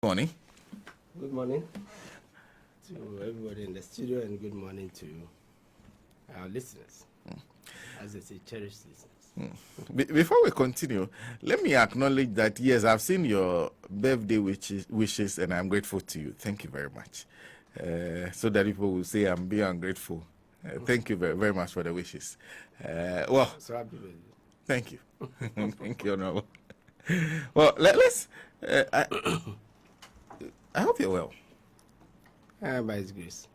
Morning. Good morning to everybody in the studio, and good morning to our listeners, as I say, cherished listeners. Before we continue, let me acknowledge that, yes, I've seen your birthday wishes, and I'm grateful to you. Thank you very much. So that people will say I'm being ungrateful. Thank you very, very much for the wishes. So happy with you. Thank you. Thank you, Honorable. Well, let's... I hope you're well. By His grace.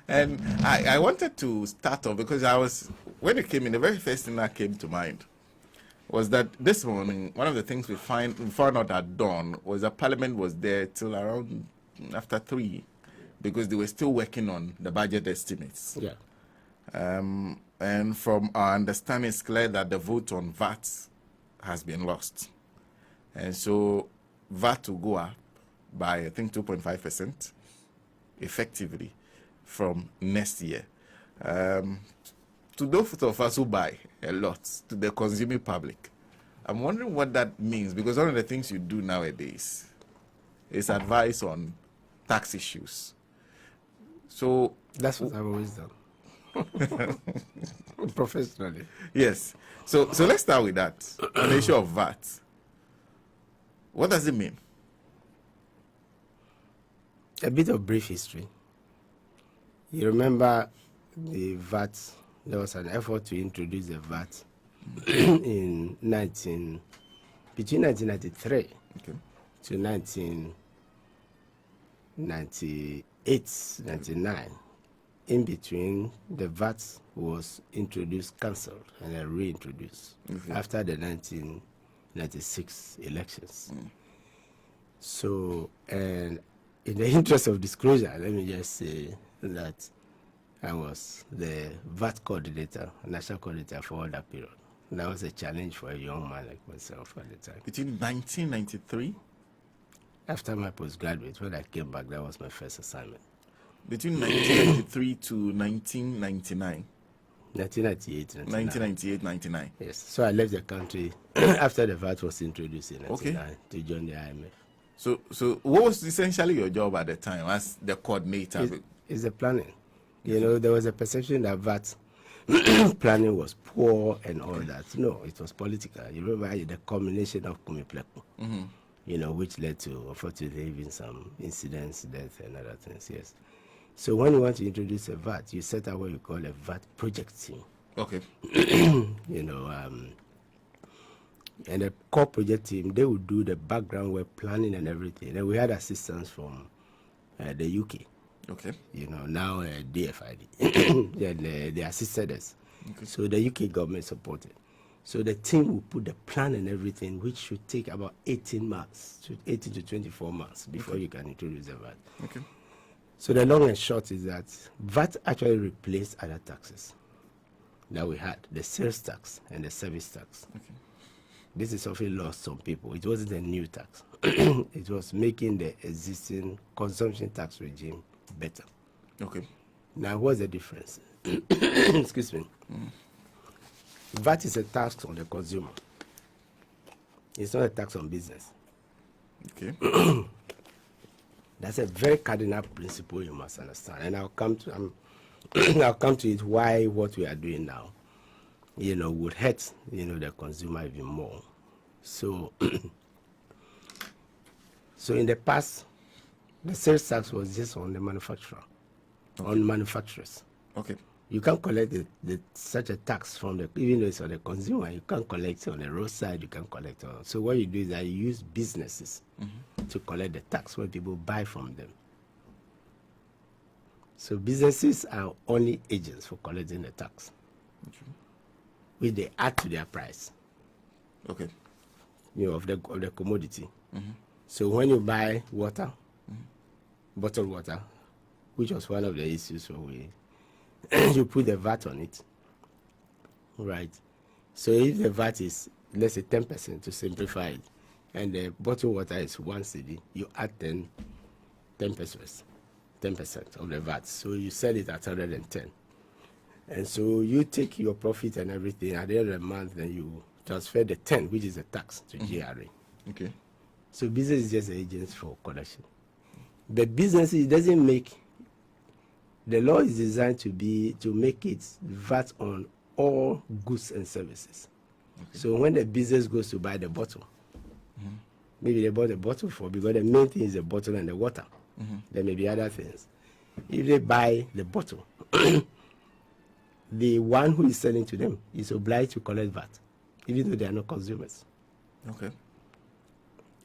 And I wanted to start off because when you came in, the very first thing that came to mind was that this morning, one of the things we found out at dawn was that Parliament was there till around after 3 because they were still working on the budget estimates. Yeah. And from our understanding, it's clear that the vote on VAT has been lost. And so VAT will go up by, I think, 2.5% effectively from next year. To those of us who buy a lot, to the consuming public, I'm wondering what that means, because one of the things you do nowadays is advice on tax issues. So that's what I've always done. Professionally. Yes. So let's start with that. On the issue of VAT. What does it mean? A bit of brief history. You remember the VAT, there was an effort to introduce the VAT between 1993 to 1998, 99. In between, the VAT was introduced, cancelled, and then reintroduced after the 1996 elections. So, and in the interest of disclosure, let me just say that I was the VAT coordinator, national coordinator for all that period. That was a challenge for a young man like myself at the time. Between 1993? After my postgraduate, when I came back, that was my first assignment. Between 1993 to 1999? 1998, 99. Yes. So I left the country after the VAT was introduced in 1999 to join the IMF. So what was essentially your job at the time as the coordinator? It's the planning. You know, there was a perception that VAT planning was poor and all that. No, it was political. You remember the combination of Kumipleku, you know, which led to, unfortunately, even some incidents, death, and other things. Yes. So when you want to introduce a VAT, you set up what you call a VAT project team. Okay. You know, and the core project team, they would do the background work, planning and everything. And we had assistance from the UK. Okay. You know, now DFID. And they assisted us. Okay. So the UK government supported. So the team will put the plan and everything, which should take about 18 months, 18 to 24 months before you can introduce the VAT. Okay. So the long and short is that VAT actually replaced other taxes that we had, the sales tax and the service tax. Okay. This is often lost on people. It wasn't a new tax. It was making the existing consumption tax regime better. Okay. Now, what's the difference? Excuse me. VAT is a tax on the consumer. It's not a tax on business. Okay. That's a very cardinal principle you must understand. And I'll come to it why what we are doing now, you know, would hurt, you know, the consumer even more. So, so in the past, the sales tax was just on the manufacturer, on manufacturers. Okay. You can't collect such a tax from even though it's on the consumer, you can't collect on the roadside, you can't collect on. So what you do is that you use businesses to collect the tax when people buy from them. So businesses are only agents for collecting the tax, which they add to their price. Okay. You know, of the commodity. So when you buy water, bottled water, which was one of the issues when you put the VAT on it, right? So if the VAT is, let's say 10% to simplify it, and the bottled water is 1 cedi, you add 10 pesos, 10% of the VAT. So you sell it at 110. And so you take your profit and everything at the end of the month, then you transfer the 10, which is the tax, to GRA. Okay. So business is just an agent for collection. But business, it doesn't make, the law is designed to make it VAT on all goods and services. Okay. So when the business goes to buy the bottle, maybe they bought the bottle because the main thing is the bottle and the water. There may be other things. If they buy the bottle, the one who is selling to them is obliged to collect VAT, even though they are not consumers. Okay.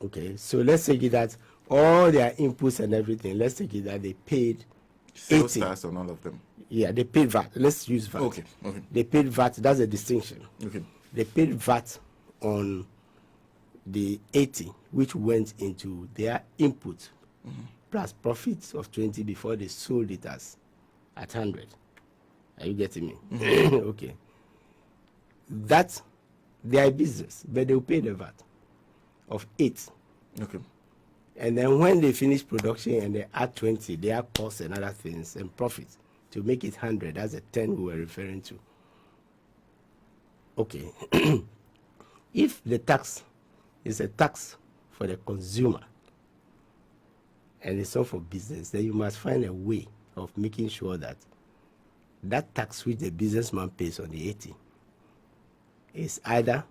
Okay, so let's take it that all their inputs and everything, let's take it that they paid Sales 80. tax on all of them. Yeah, they paid VAT. Let's use VAT. Okay. Okay. They paid VAT. That's a distinction. Okay. They paid VAT on the 80, which went into their input, plus profits of 20 before they sold it at 100. Are you getting me? Okay. That's their business, but they'll pay the VAT of 8. Okay. And then when they finish production and they add 20, they add costs and other things and profits to make it 100. That's the 10 we were referring to. Okay. If the tax is a tax for the consumer and it's not for business, then you must find a way of making sure that that tax which the businessman pays on the 80 is either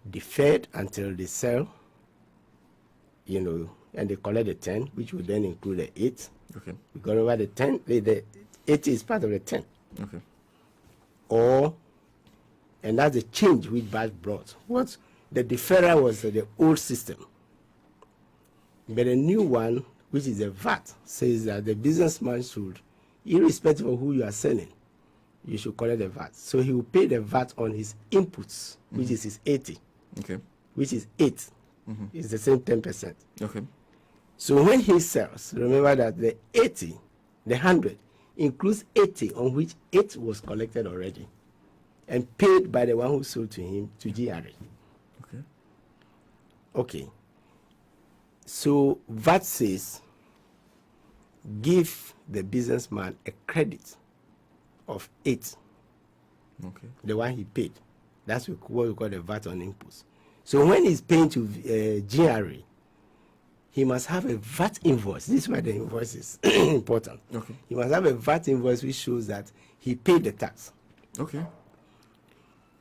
deferred until they sell, and they collect the 10, which will then include the 8. Okay. Because over the 10, the 80 is part of the 10. Okay. And that's the change which VAT brought. What the deferral was the old system. But the new one, which is the VAT, says that the businessman should, irrespective of who you are selling, you should collect the VAT. So he will pay the VAT on his inputs, which is his 80. Okay. Which is 8. It's the same 10%. Okay. So when he sells, remember that the 80, the 100, includes 80 on which 8 was collected already and paid by the one who sold to him to GRA. Okay. Okay. So VAT says give the businessman a credit of 8. Okay. The one he paid. That's what we call the VAT on inputs. So when he's paying to GRA, he must have a VAT invoice. This is why the invoice is important. Okay. He must have a VAT invoice which shows that he paid the tax. Okay.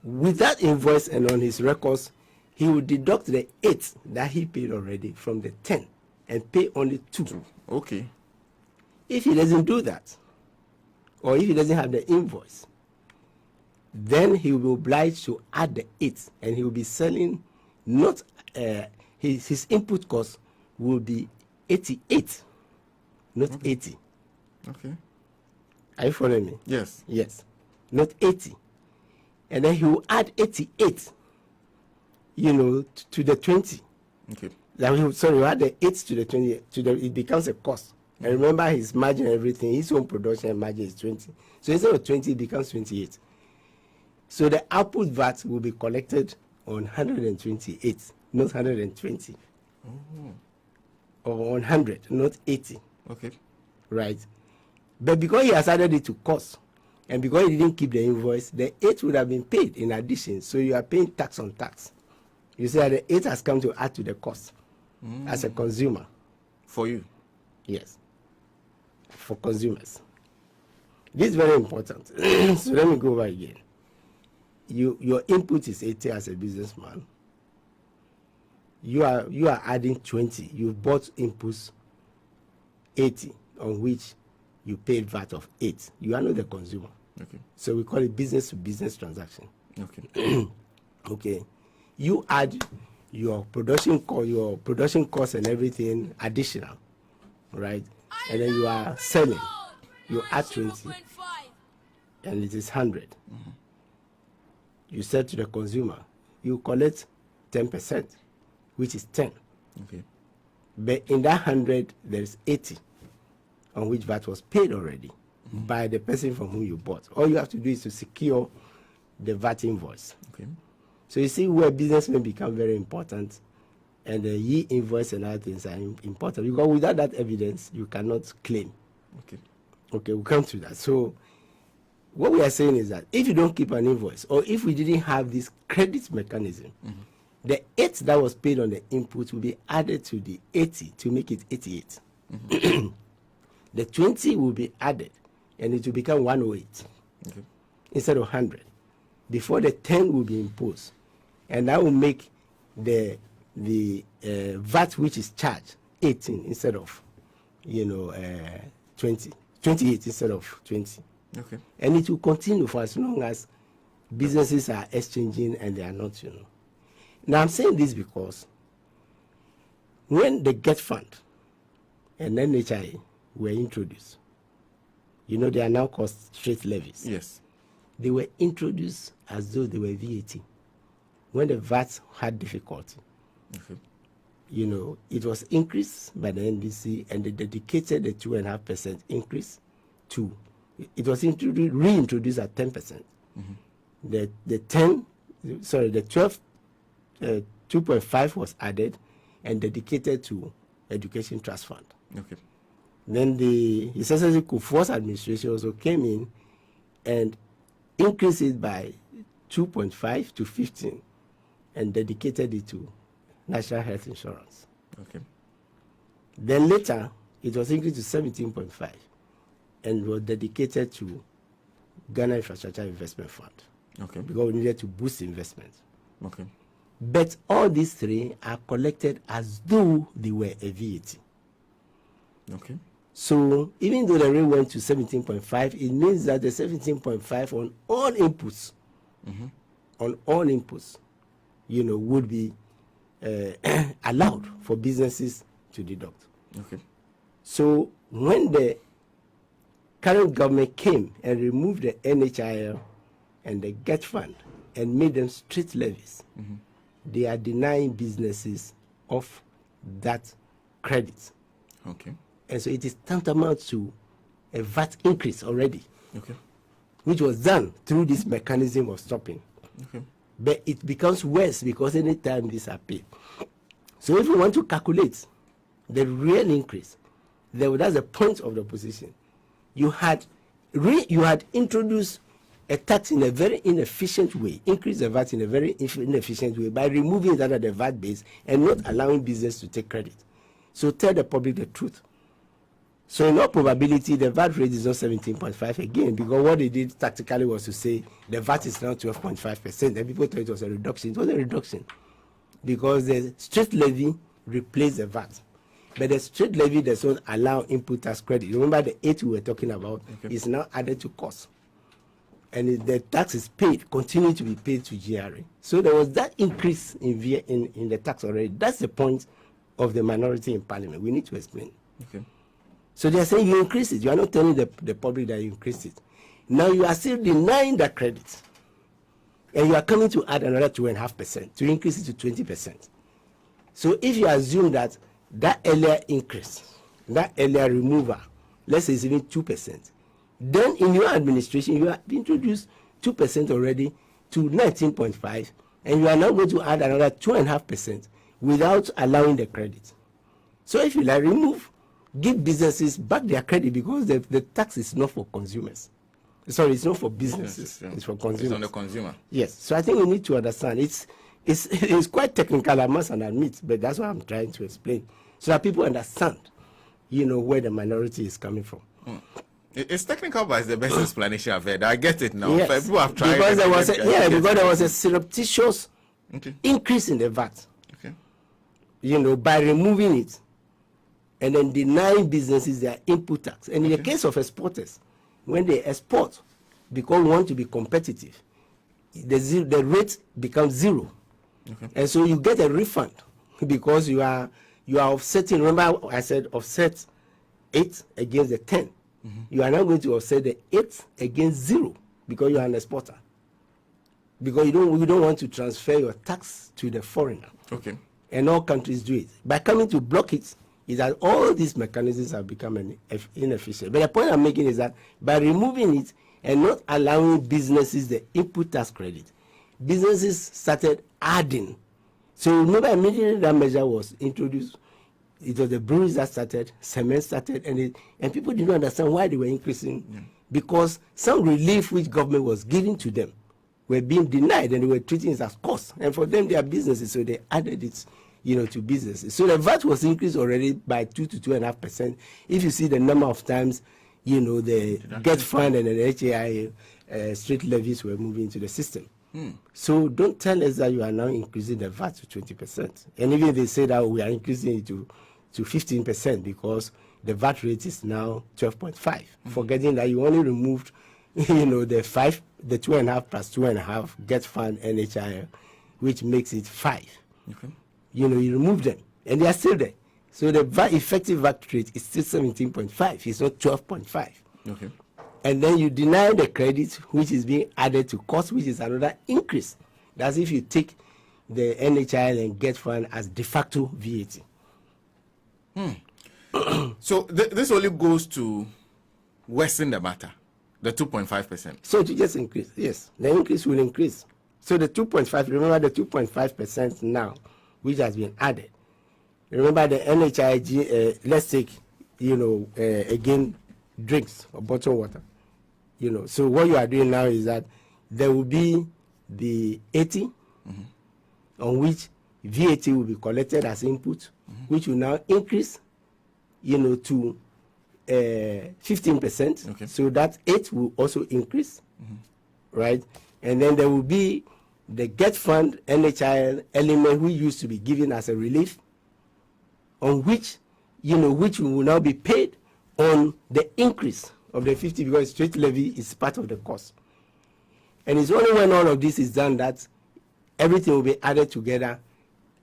With that invoice and on his records, he will deduct the 8 that he paid already from the 10 and pay only 2. Okay. If he doesn't do that, or if he doesn't have the invoice, then he will be obliged to add the 8 and he will be selling not his input cost will be 88, not 80. Okay. Are you following me? Yes. Yes, not 80. And then he will add 88, to the 20. Okay. He'll add the 8 to the 20, it becomes a cost. And remember his margin and everything, his own production margin is 20. So instead of 20, it becomes 28. So the output VAT will be collected on 128, not 120. Or on 100, not 80. Okay. Right? But because he has added it to cost, and because he didn't keep the invoice, the 8 would have been paid in addition. So you are paying tax on tax. You see that the 8 has come to add to the cost as a consumer. For you? Yes. For consumers. This is very important. So let me go over again. Your input is 80 as a businessman. You are adding 20. You've bought inputs 80 on which you paid VAT of 8. You are not the consumer. Okay. So we call it business to business transaction. Okay. Okay. You add your production cost and everything additional, right? And then you are selling. You add 20 and it is 100. You sell to the consumer. You collect 10%, which is 10. Okay. But in that 100, there is 80 on which VAT was paid already by the person from whom you bought. All you have to do is to secure the VAT invoice. Okay. So you see where businessmen become very important, and the e-invoice and other things are important. Because without that evidence, you cannot claim. Okay. Okay, we'll come to that. So what we are saying is that if you don't keep an invoice, or if we didn't have this credit mechanism, The 8 that was paid on the input will be added to the 80 to make it 88. The 20 will be added, and it will become 108 instead of 100. Before the 10 will be imposed, and that will make the VAT which is charged 18 instead of 28 instead of 20. Okay. And it will continue for as long as businesses are exchanging and they are not. Now I'm saying this because when the GET Fund and NHI were introduced, they are now called straight levies. Yes. They were introduced as though they were VAT. When the VAT had difficulty, it was increased by the NDC, and they dedicated the 2.5% increase to. It was reintroduced at 10%. The 12, 2.5 was added and dedicated to Education Trust Fund. Okay. Then the His Excellency Kufuor's administration also came in and increased it by 2.5 to 15 and dedicated it to National Health Insurance. Okay. Then later, it was increased to 17.5 and was dedicated to Ghana Infrastructure Investment Fund. Okay. Because we needed to boost investments. Okay. But all these three are collected as though they were a VAT. Okay. So even though the rate went to 17.5, it means that the 17.5 on all inputs, would be allowed for businesses to deduct. Okay. So when the current government came and removed the NHIL and the GET Fund and made them straight levies, they are denying businesses of that credit. Okay. And so it is tantamount to a VAT increase already, which was done through this mechanism of stopping. Okay. But it becomes worse because anytime these are paid. So if you want to calculate the real increase, that's the point of the opposition. You had introduced a tax in a very inefficient way, increase the VAT in a very inefficient way by removing it under the VAT base and not allowing business to take credit. So tell the public the truth. So in all probability, the VAT rate is not 17.5 again, because what they did tactically was to say the VAT is now 12.5%, and people thought it was a reduction. It was a reduction because the straight levy replaced the VAT. But the straight levy does not allow input tax credit. Remember the 8 we were talking about is now added to cost. And the tax is paid, continue to be paid to GRA. So there was that increase in the tax already. That's the point of the minority in parliament. We need to explain. Okay. So they are saying you increase it. You are not telling the public that you increased it. Now you are still denying that credit. And you are coming to add another 2.5% to increase it to 20%. So if you assume that earlier increase, that earlier removal, let's say it's even 2%, then in your administration you have introduced 2% already to 19.5, and you are now going to add another 2.5% without allowing the credit. So if you give businesses back their credit, because the tax is not for consumers. Sorry, it's not for businesses. It's for consumers. It's on the consumer. Yes. So I think we need to understand. It's quite technical, I must admit, but that's what I'm trying to explain, so that people understand, where the minority is coming from. It's technical, but it's the best explanation I've heard. I get it now. Yes. People have tried. Because there was a surreptitious increase in the VAT. Okay. By removing it and then denying businesses their input tax. And in the case of exporters, when they export, because we want to be competitive, the rate becomes zero. Okay. And so you get a refund because you are offsetting. Remember I said offset 8 against the 10. You are now going to offset the 8 against 0 because you are an exporter. Because you don't want to transfer your tax to the foreigner. Okay. And all countries do it. By coming to block it, is that all these mechanisms have become inefficient. But the point I'm making is that by removing it and not allowing businesses the input tax credit, businesses started adding. So remember, immediately that measure was introduced, it was the breweries that started, cement started, and people didn't understand why they were increasing, because some relief which government was giving to them were being denied, and they were treating it as cost. And for them, they are businesses, so they added it, to businesses. So the VAT was increased already by 2 to 2.5%. If you see the number of times, the GET fund and the HAI straight levies were moving into the system. So don't tell us that you are now increasing the VAT to 20%. And even if they say that we are increasing it to 15% because the VAT rate is now 12.5, forgetting that you only removed, the 2.5 plus 2.5 GET fund and HIL, which makes it 5. Okay. You remove them, and they are still there. So the effective VAT rate is still 17.5. It's not 12.5. Okay. And then you deny the credit, which is being added to cost, which is another increase. That's if you take the NHIL and GET fund as de facto VAT. So this only goes to worsen the matter, the 2.5%. So to just increase, yes, the increase will increase. So the 2.5, remember the 2.5% now, which has been added. Remember the NHIG, let's take, again, drinks or bottled water. So what you are doing now is that there will be the 80 on which VAT will be collected as input, which will now increase, to 15%. Okay. So that 8 will also increase, right? And then there will be the GET fund NHIL element which used to be given as a relief, on which, which will now be paid on the increase of the 50 because straight levy is part of the cost. And it's only when all of this is done that everything will be added together,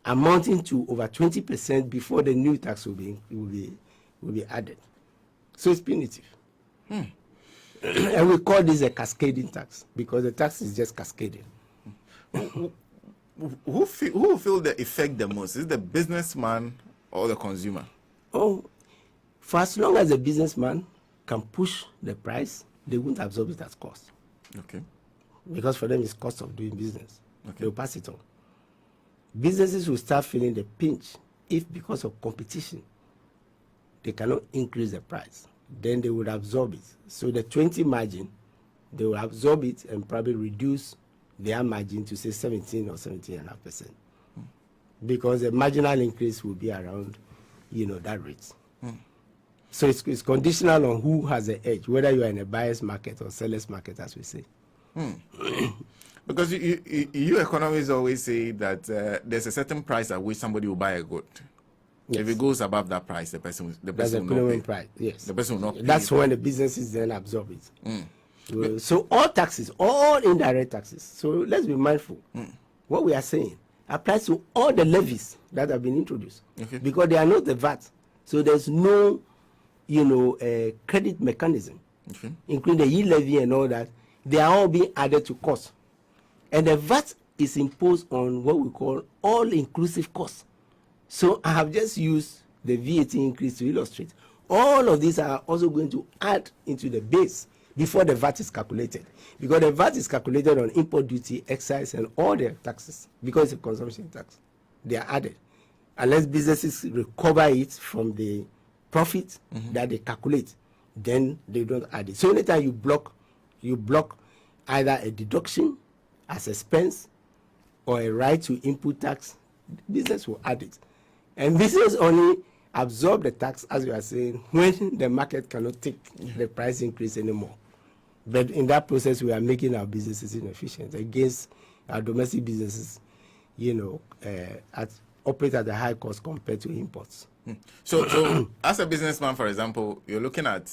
amounting to over 20% before the new tax will be added. So it's punitive. And we call this a cascading tax because the tax is just cascading. Who will feel the effect the most? Is it the businessman or the consumer? Oh, for as long as the businessman can push the price, they won't absorb it as cost. Okay. Because for them, it's cost of doing business. Okay. They'll pass it on. Businesses will start feeling the pinch if, because of competition, they cannot increase the price. Then they would absorb it. So the 20 margin, they will absorb it and probably reduce their margin to say 17 or 17.5%. Because the marginal increase will be around, that rate. So it's conditional on who has the edge, whether you are in a buyer's market or seller's market, as we say. Because you economists always say that there's a certain price at which somebody will buy a good. Yes. If it goes above that price, the person That's the will not minimum pay. price. Yes. The person will not pay. That's when the businesses then absorb it. So all taxes, all indirect taxes. So let's be mindful. What we are saying applies to all the levies that have been introduced. Okay. Because they are not the VAT. So there's no, credit mechanism, including the e-levy and all that. They are all being added to cost. And the VAT is imposed on what we call all-inclusive costs. So I have just used the VAT increase to illustrate. All of these are also going to add into the base before the VAT is calculated. Because the VAT is calculated on import duty, excise, and all the taxes. Because it's a consumption tax. They are added. Unless businesses recover it from the profit that they calculate, then they don't add it. So anytime you block either a deduction as expense or a right to input tax, business will add it. And business only absorb the tax, as you are saying, when the market cannot take the price increase anymore. But in that process, we are making our businesses inefficient against our domestic businesses, operate at a high cost compared to imports. So as a businessman, for example, you're looking at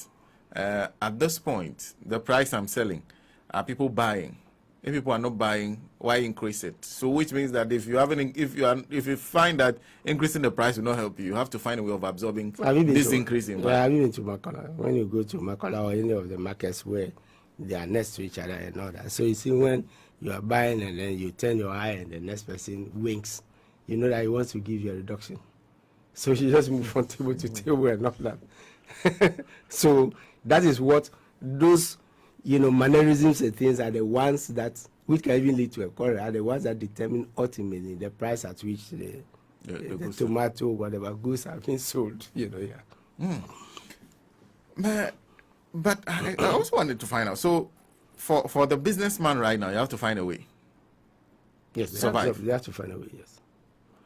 this point, the price I'm selling, are people buying? If people are not buying, why increase it? So which means that if you find that increasing the price will not help you, you have to find a way of absorbing this increase in value. Have you been to Makola? When you go to Makola or any of the markets where they are next to each other and all that. So you see when you are buying and then you turn your eye and the next person winks, you know that he wants to give you a reduction. So you just move from table to table and all that. So that is what those mannerisms and things are the ones that, which can even lead to a quarrel, are the ones that determine ultimately the price at which the tomato, whatever goods are being sold. But I also wanted to find out. So for the businessman right now, you have to find a way. Yes, survive. they have to find a way. Yes,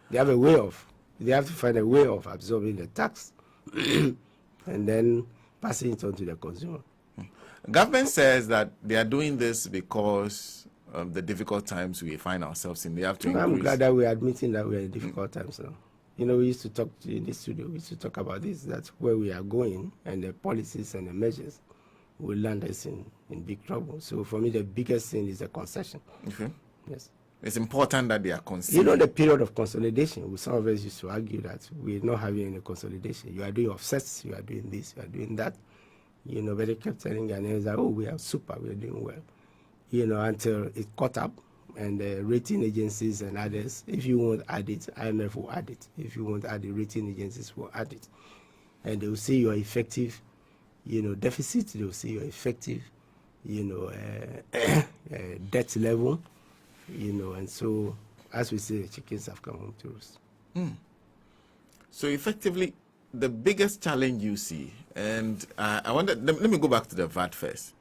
they have a way of. They have to find a way of absorbing the tax, and then passing it on to the consumer. Government says that they are doing this because of the difficult times we find ourselves in. They have to increase. I'm glad that we're admitting that we're in difficult times now. You know, we used to talk in this studio. We used to talk about this. That's where we are going, and the policies and the measures will land us in big trouble. So for me, the biggest thing is the concession. Okay. Yes. It's important that they are You conceding. know, the period of consolidation, some of us used to argue that we're not having any consolidation. You are doing offsets, you are doing this, you are doing that. You know, but they kept telling Ghanaians that, oh, we are super, we are doing well. You know, until it caught up, and the rating agencies and others, if you won't add it, IMF will add it. If you won't add it, rating agencies will add it. And they will see your effective, you know, deficit, they will see your effective, you know, debt level. You know, and so, as we say, the chickens have come home to roost. So effectively, the biggest challenge you see, and I wonder, let me go back to the VAT first.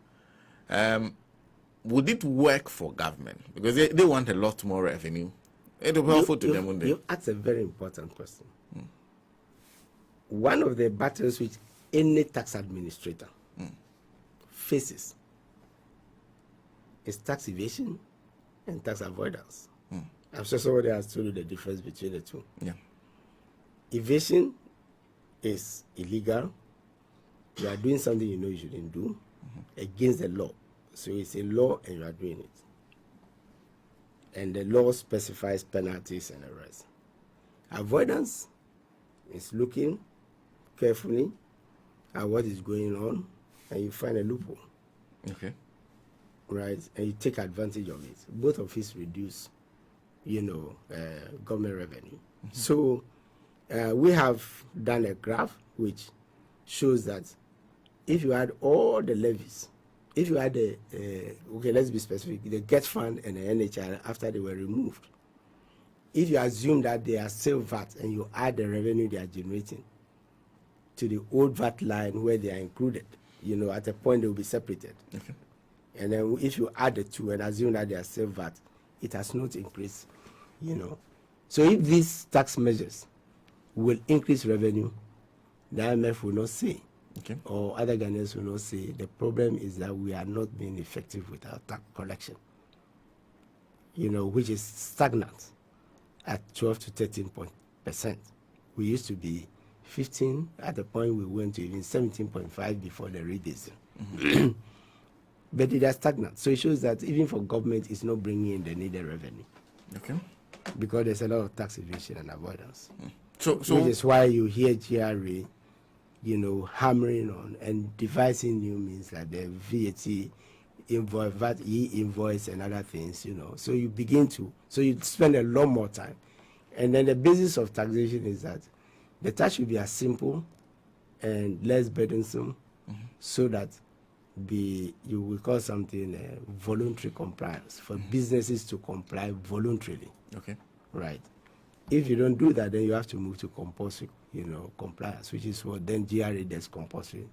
Would it work for government? Because they want a lot more revenue. It will be helpful to them, wouldn't it? You asked a very important question. One of the battles which any tax administrator faces is tax evasion and tax avoidance. I'm sure somebody has told you the difference between the two. Yeah. Evasion is illegal. You are doing something you know you shouldn't do against the law. So it's a law and you are doing it. And the law specifies penalties and arrests. Avoidance is looking carefully at what is going on and you find a loophole. Okay. Right, and you take advantage of it. Both of it reduce, you know, government revenue. So we have done a graph which shows that if you add all the levies, if you add the, okay, let's be specific, the GET Fund and the NHI after they were removed, if you assume that they are still VAT and you add the revenue they are generating to the old VAT line where they are included, you know, at a point they will be separated. Okay. And then if you add the two and assume that they are still VAT, it has not increased, you know. So if these tax measures will increase revenue, the IMF will not say, Okay. or other Ghanaians will not say, the problem is that we are not being effective with our tax collection, you know, which is stagnant at 12 to 13%. We used to be 15, at the point we went to even 17.5 before the rebasing. But it is stagnant. So it shows that even for government, it's not bringing in the needed revenue Okay. because there's a lot of tax evasion and avoidance. So Which is why you hear GRA, you know, hammering on and devising new means like the VAT invoice, VAT e-invoice and other things, you know. So you begin to, so you spend a lot more time. And then the basis of taxation is that the tax should be as simple and less burdensome so that you will call something voluntary compliance for businesses to comply voluntarily. Okay. Right. If you don't do that, then you have to move to compulsory, you know, compliance, which is what then GRA does compulsory,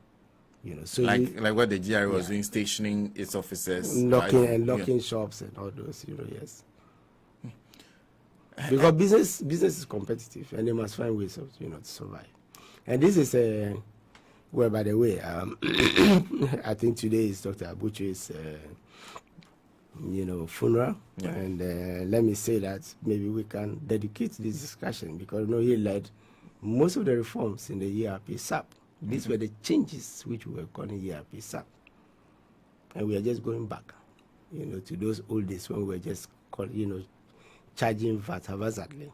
you know. So Like what the GRA was doing, stationing its officers, locking shops and all those, you know, yes. Because business is competitive and they must find ways of, you know, to survive. And this is a, well, by the way, I think today is Dr. Abuche's, you know, funeral. Yeah. And let me say that maybe we can dedicate this discussion because, you know, he led most of the reforms in the ERP SAP. These were the changes which we were calling ERP SAP. And we are just going back, you know, to those old days when we were just, you know, charging VAT haphazardly.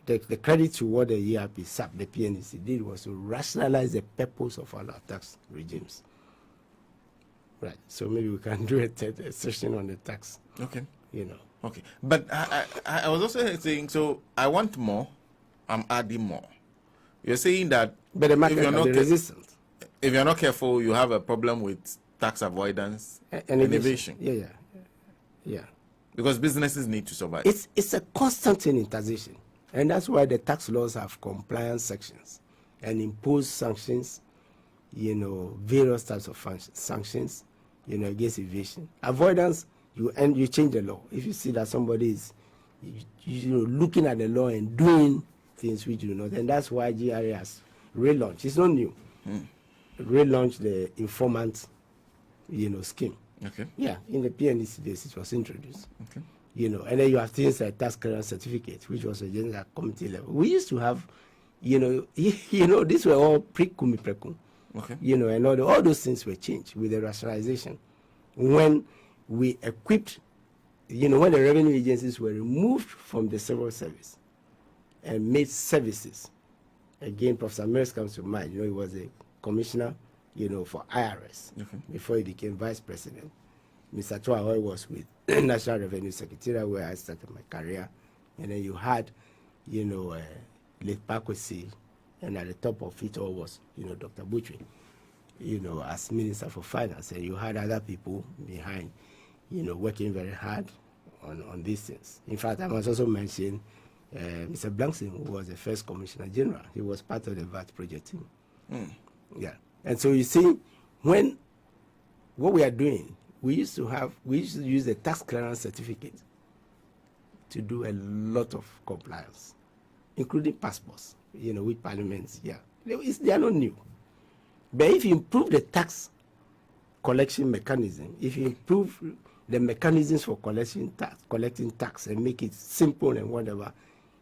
The credit to what the ERP SAP, the PNEC, did was to rationalize the purpose of all our tax regimes. Right. So maybe we can do a session on the tax. Okay. You know. Okay. But I was also saying, so I want more, I'm adding more. You're saying that But the market if you're can not be resistant. if you're not careful, you have a problem with tax avoidance and evasion. Yeah. Because businesses need to survive. It's a constant thing in taxation. And that's why the tax laws have compliance sections and impose sanctions, you know, various types of sanctions, you know, against evasion. Avoidance you change the law. If you see that somebody is looking at the law and doing things which you do not, and that's why GRA has relaunched. It's not new. Relaunched the informant, scheme. Okay. Yeah, in the PNDC days it was introduced. Okay. And then you have things like tax clearance certificate, which was a general committee level. We used to have, these were all pre-Kumi Prekum. Okay. And all those things were changed with the rationalization. When we equipped, when the revenue agencies were removed from the civil service and made services. Again, Professor Mills comes to mind. He was a commissioner, for IRS before he became vice president. Mr. Tuahoi was with National Revenue Secretariat, where I started my career. And then you had, Late Pakwesi, and at the top of it all was, Dr. Butchie, as Minister for Finance. And you had other people behind, working very hard on these things. In fact, I must also mention Mr. Blankson, who was the first Commissioner General. He was part of the VAT project team. Yeah. And so you see, what we are doing, we used to use the tax clearance certificate to do a lot of compliance, including passports, with parliaments. Yeah. They are not new. But if you improve the tax collection mechanism, if you improve the mechanisms for collecting tax and make it simple and whatever,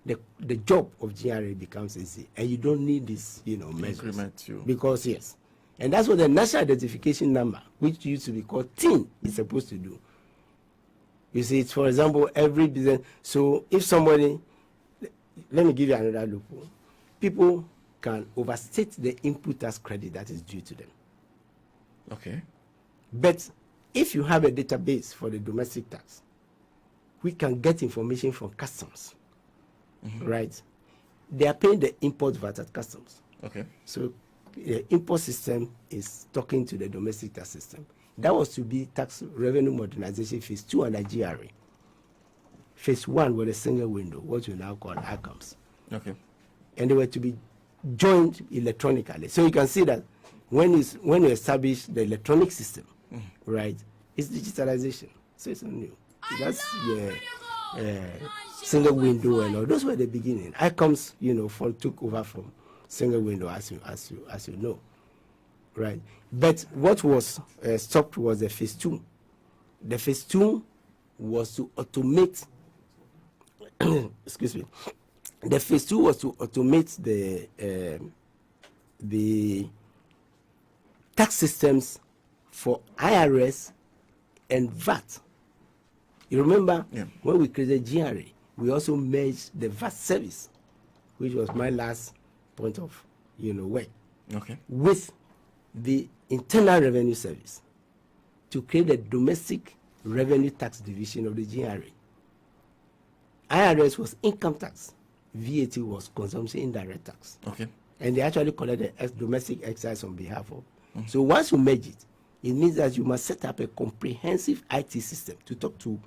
the job of GRA becomes easy, and you don't need this, measures. Because yes, and that's what the national identification number, which used to be called TIN, is supposed to do. You see, it's, for example, every business. So if somebody, let me give you another loophole. People can overstate the input tax credit that is due to them. Okay. But if you have a database for the domestic tax, we can get information from customs, right? They are paying the import VAT at customs. Okay. So the import system is talking to the domestic tax system. That was to be tax revenue modernization phase 2 under GRA. Phase 1 was a single window, what we now call ACAMS. Okay. And they were to be joined electronically. So you can see that when you establish the electronic system, right, it's digitalization. So it's not new. That's single window and all. Those were the beginning. ICOMS, took over from single window, as you know, right? But what was stopped was the phase 2. The phase 2 was to automate. Excuse me. The phase 2 was to automate the tax systems for IRS and VAT. You remember when we created GRA, we also merged the VAT service, which was my last point of work, with the internal revenue service to create a domestic revenue tax division of the GRA. IRS was income tax, VAT was consumption indirect tax. Okay. And they actually collected domestic excise on behalf of. So once you merge it, it means that you must set up a comprehensive IT system to talk to,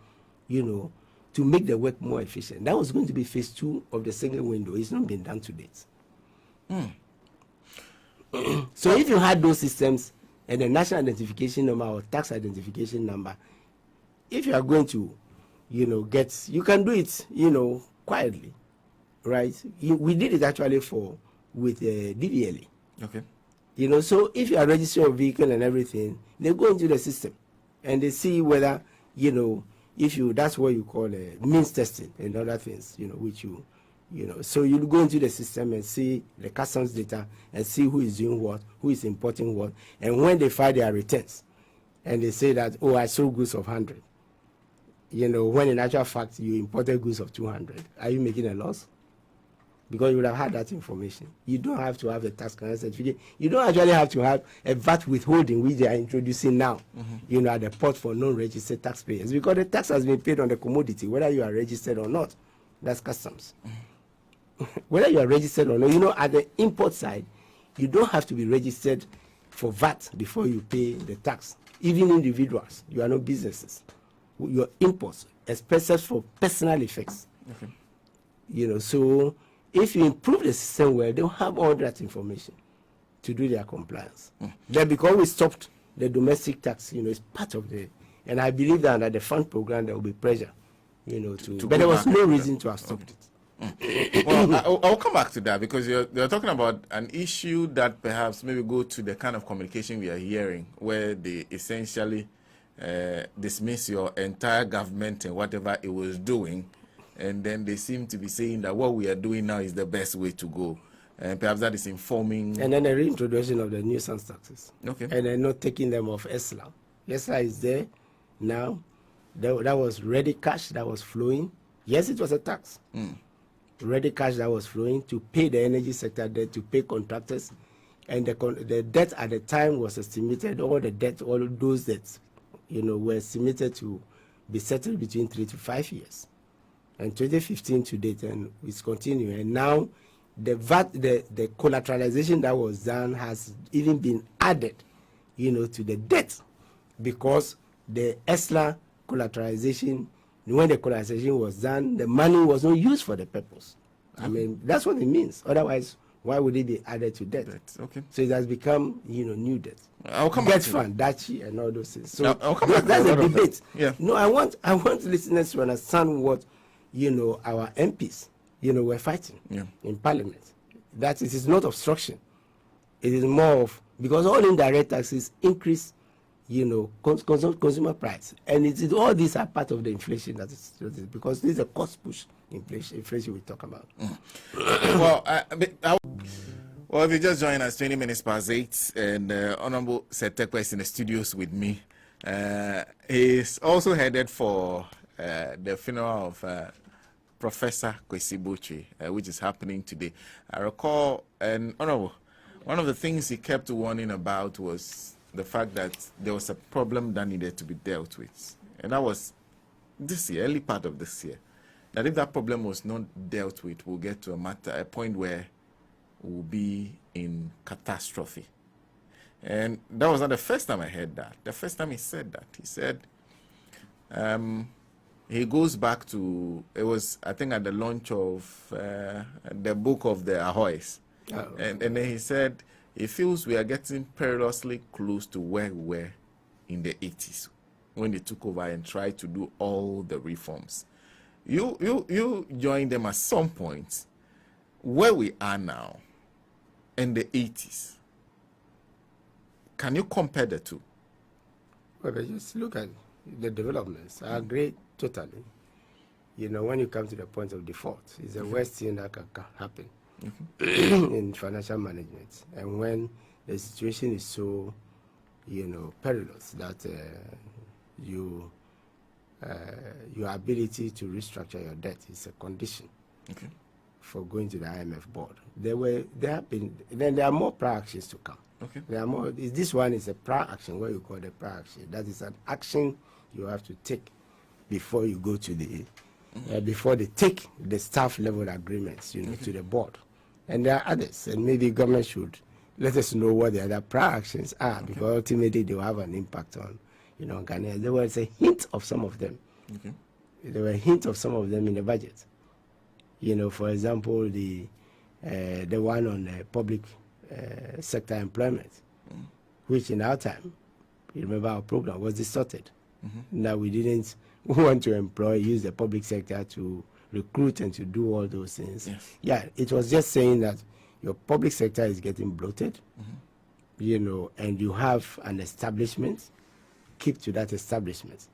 to make the work more efficient. That was going to be phase 2 of the single window. It's not been done to date. So if you had those systems and the national identification number or tax identification number, if you are going to, you can do it, quietly, right? We did it actually with DVLA. Okay. So if you are registering a vehicle and everything, they go into the system and they see whether, that's what you call means testing and other things, which so you go into the system and see the customs data and see who is doing what, who is importing what, and when they file their returns and they say that, oh, I sold goods of 100, when in actual fact you imported goods of 200, are you making a loss? Because you would have had that information. You don't have to have the tax clearance certificate. You don't actually have to have a VAT withholding, which they are introducing now, at the port for non-registered taxpayers, because the tax has been paid on the commodity, whether you are registered or not. That's customs. Whether you are registered or not, at the import side, you don't have to be registered for VAT before you pay the tax. Even individuals, you are not businesses. Your imports, expenses for personal effects. Okay. So if you improve the system well, they'll have all that information to do their compliance. Then because we stopped the domestic tax, it's part of the And I believe that under the fund program there will be pressure, to go but there was back no and- reason to have stopped it. Well, I'll come back to that because you're talking about an issue that perhaps maybe go to the kind of communication we are hearing, where they essentially dismiss your entire government and whatever it was doing, and then they seem to be saying that what we are doing now is the best way to go, and perhaps that is informing. And then the reintroduction of the nuisance taxes. Okay. And then not taking them off ESLA. ESLA is there now. That was ready cash that was flowing. Yes, it was a tax. Ready cash that was flowing to pay the energy sector debt, to pay contractors. And the debt at the time was estimated, all of those debts, were estimated to be settled between 3 to 5 years. And 2015 to date, and it's continuing. And now the VAT, the collateralization that was done has even been added, to the debt, because the ESLA collateralization, when the collateralization was done, the money was not used for the purpose. I mean, that's what it means. Otherwise, why would it be added to debt? Okay. So it has become, new debt. I'll come back Debt to fund, Dachi, and all those things. So I'll come back to that's a a lot of that. debate. Yeah. No, I want listeners to understand what, our MPs, were fighting in Parliament. That it is not obstruction. It is more of, because all indirect taxes increase, consumer price. And all these are part of the inflation that is because this is a cost push inflation we talk about. Well, if you just join us, 20 minutes past 8, and Honorable Setekwa is in the studios with me. He's also headed for the funeral of Professor Kwesi Botwe, which is happening today. I recall, and Honorable, one of the things he kept warning about was the fact that there was a problem that needed to be dealt with. And that was this year, early part of this year. That if that problem was not dealt with, we'll get to a point where we'll be in catastrophe. And that was not the first time I heard that. The first time he said that, he said, he goes back to, it was, I think, at the launch of the book of the Ahoys. And then he said, he feels we are getting perilously close to where we were in the 80s when they took over and tried to do all the reforms. You joined them at some point. Where we are now in the 80s, can you compare the two? Well, but just look at the developments. I agree totally. When you come to the point of default, it's the worst thing that can happen. In financial management, and when the situation is so perilous that your ability to restructure your debt is a condition for going to the IMF board. There are more prior actions to come. There are more. This one is a prior action, what you call the prior action. That is an action you have to take before you go to the before they take the staff level agreements to the board. And there are others, and maybe government should let us know what the other prior actions are, because ultimately they will have an impact on Ghanaians. There was a hint of some of them. There were a hint of some of them in the budget. For example, the one on public sector employment, which in our time, you remember our program was distorted. Now we didn't want to use the public sector to recruit and to do all those things. Yeah, it was just saying that your public sector is getting bloated, and you have an establishment, keep to that establishment,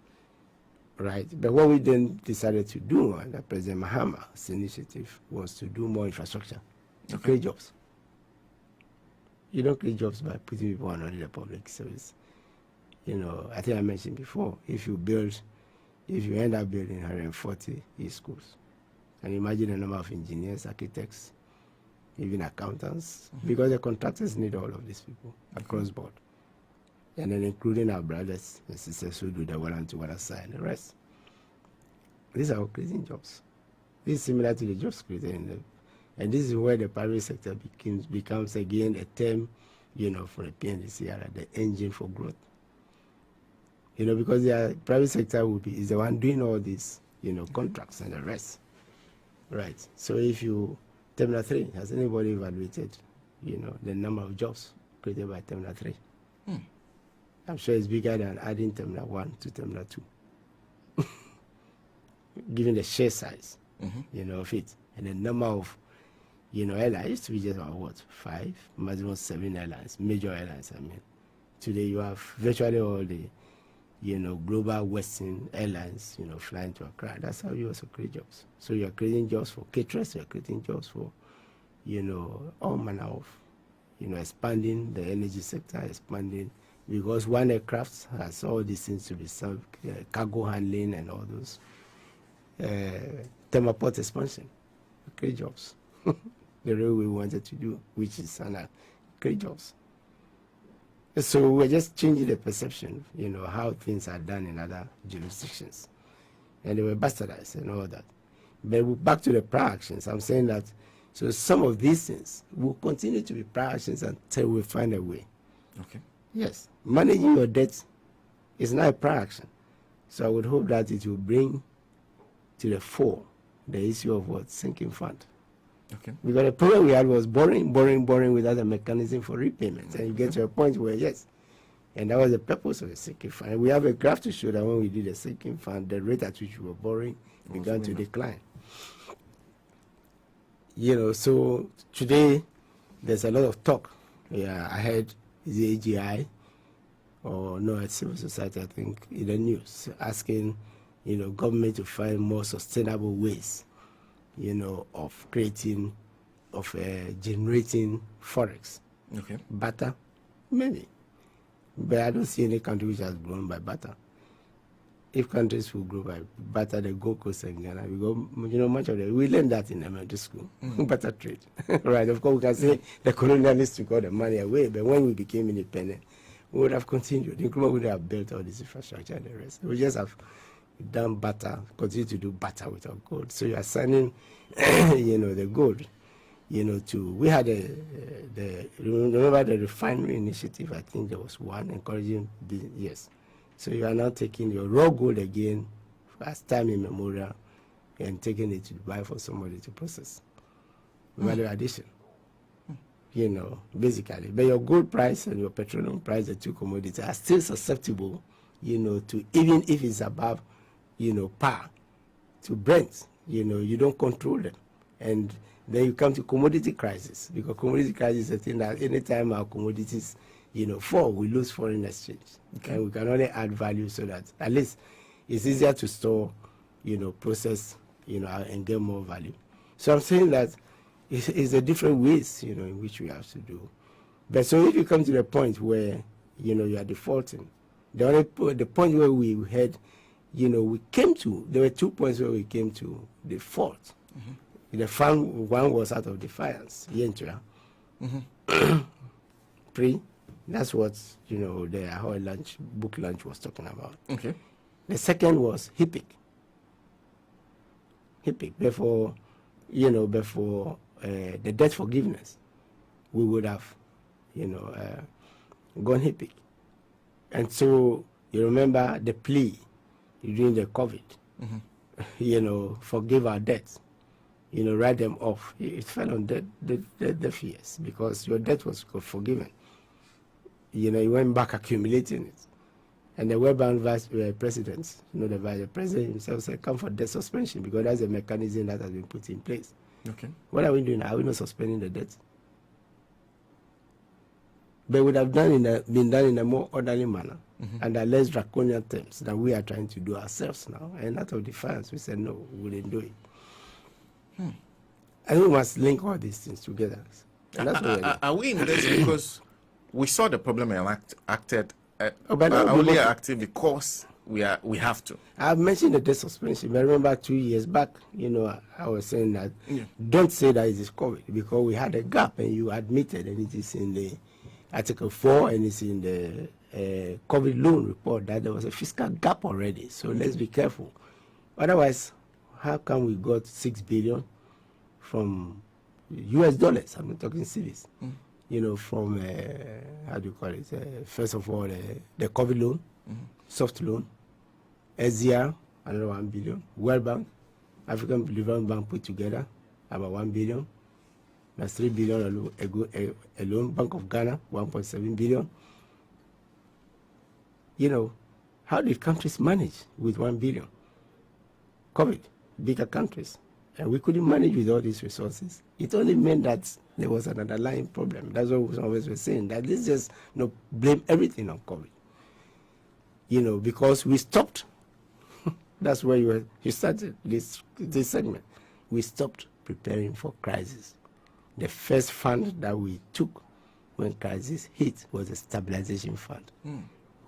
right? But what we then decided to do, and President Mahama's initiative, was to do more infrastructure, to create jobs. You don't create jobs by putting people on only the public service. I think I mentioned before, if you end up building 140 schools, and imagine the number of engineers, architects, even accountants, because the contractors need all of these people across board. And then including our brothers and sisters who do the one-to-one side and the rest. These are all creating jobs. This is similar to the jobs created and this is where the private sector becomes again a term, for the PNDC, the engine for growth. Because the private sector is the one doing all these, contracts and the rest. Right. So if Terminal 3, has anybody evaluated, the number of jobs created by Terminal 3? I'm sure it's bigger than adding Terminal 1 to Terminal 2. Given the sheer size, of it. And the number of, airlines used to be just about 5, maximum 7 airlines, major airlines, I mean. Today you have virtually all the, global Western airlines, flying to Accra. That's how you also create jobs. So you're creating jobs for caterers, you're creating jobs for, all manner of, expanding the energy sector, expanding, because one aircraft has all these things to be served, cargo handling and all those. Thermal port expansion, create jobs. The railway wanted to do, which is create jobs. So we're just changing the perception, how things are done in other jurisdictions. And they were bastardized and all that. But back to the prior actions, I'm saying that, so some of these things will continue to be prior actions until we find a way. Okay. Yes. Managing your debt is not a prior action. So I would hope that it will bring to the fore the issue of what? Sinking fund. Okay. Because the problem we had was borrowing without a mechanism for repayment. And you get to a point where, yes, and that was the purpose of the sinking fund. We have a graph to show that when we did the sinking fund, the rate at which we were borrowing began to decline. So today there's a lot of talk. Yeah, I heard the AGI, or no, at civil society, I think, in the news, asking, government to find more sustainable ways, of creating, of generating forex. Okay. Butter, maybe. But I don't see any country which has grown by butter. If countries will grow by butter, the Gold Coast and Ghana, because, much of it, we learned that in elementary school, butter trade. Right, of course, we can say the colonialists took all the money away, but when we became independent, we would have continued. The Nkrumah would have built all this infrastructure and the rest. We just have done butter, continue to do butter without gold. So you are signing, the gold, we had remember the refinery initiative, I think there was one encouraging, yes. So you are now taking your raw gold again, as time immemorial, and taking it to buy for somebody to process. Value addition. Basically. But your gold price and your petroleum price, the two commodities, are still susceptible, to, even if it's above, par, to Brent. You don't control them. And then you come to commodity crisis, because commodity crisis is a thing that anytime our commodities, fall, we lose foreign exchange. Okay. And we can only add value so that at least it's easier to store, process, and get more value. So I'm saying that it's a different ways, in which we have to do. But so if you come to the point where, you are defaulting, the point where we had, we came to, there were 2 points where we came to default. Mm-hmm. The fund one was out of defiance, That's what, the Ahoy book launch was talking about. Okay. The second was HIPIC. Before the debt forgiveness, we would have, gone HIPIC. And so you remember the plea during the COVID, forgive our debts, write them off. It fell on deaf ears because your debt was forgiven. You went back accumulating it. And the World Bank vice president, the vice president himself said, come for debt suspension, because that's a mechanism that has been put in place. Okay. What are we doing? Are we not suspending the debt? But it would have been done in a more orderly manner, under less draconian terms than we are trying to do ourselves now. And out of defiance, we said, no, we wouldn't do it. I think we must link all these things together. And that's what are we in this because we saw the problem and acted, but only acting because we have to? I've mentioned the debt suspension, but remember 2 years back, I was saying that don't say that it is COVID, because we had a gap, and you admitted, and it is in the Article 4 and it's in the COVID loan report, that there was a fiscal gap already. So let's be careful. Otherwise, how come we got $6 billion from US dollars? I'm not talking cedis. From how do you call it? First of all, the COVID loan, soft loan, SDR, another 1 billion, World Bank, African Development Bank put together about 1 billion. That's 3 billion alone. Bank of Ghana, 1.7 billion. how did countries manage with 1 billion? COVID, bigger countries. And we couldn't manage with all these resources. It only meant that there was an underlying problem. That's what we always were saying, that let's just blame everything on COVID. Because we stopped. That's where you started this segment. We stopped preparing for crisis. The first fund that we took when crisis hit was a stabilization fund,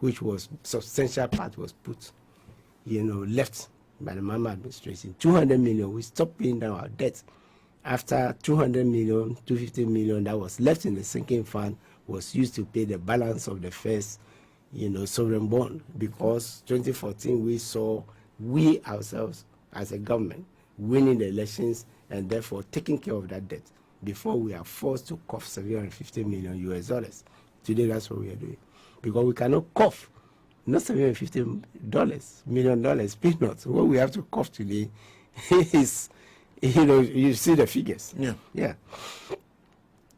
which was substantial part was put, left by the Mahama administration. 200 million, we stopped paying down our debt. After 200 million, 250 million that was left in the sinking fund was used to pay the balance of the first, sovereign bond. Because 2014 we saw we ourselves as a government winning the elections and therefore taking care of that debt before we are forced to cough $750 million US. Today that's what we are doing. Because we cannot cough not $750 million peanuts. What we have to cough today is, you see the figures. Yeah.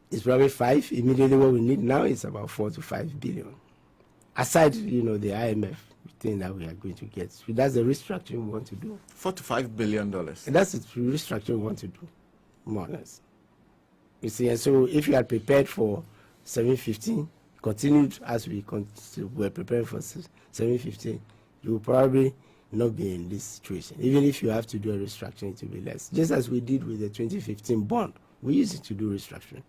It's probably 5. Immediately what we need now is about 4 to 5 billion. Aside, the IMF thing that we are going to get. So that's the restructuring we want to do. $4 to $5 billion. And that's the restructuring we want to do, more or less. You see, and so if you are prepared for 715, continued as we were preparing for 715, you will probably not be in this situation. Even if you have to do a restructuring, it will be less. Just as we did with the 2015 bond, we used it to do restructuring.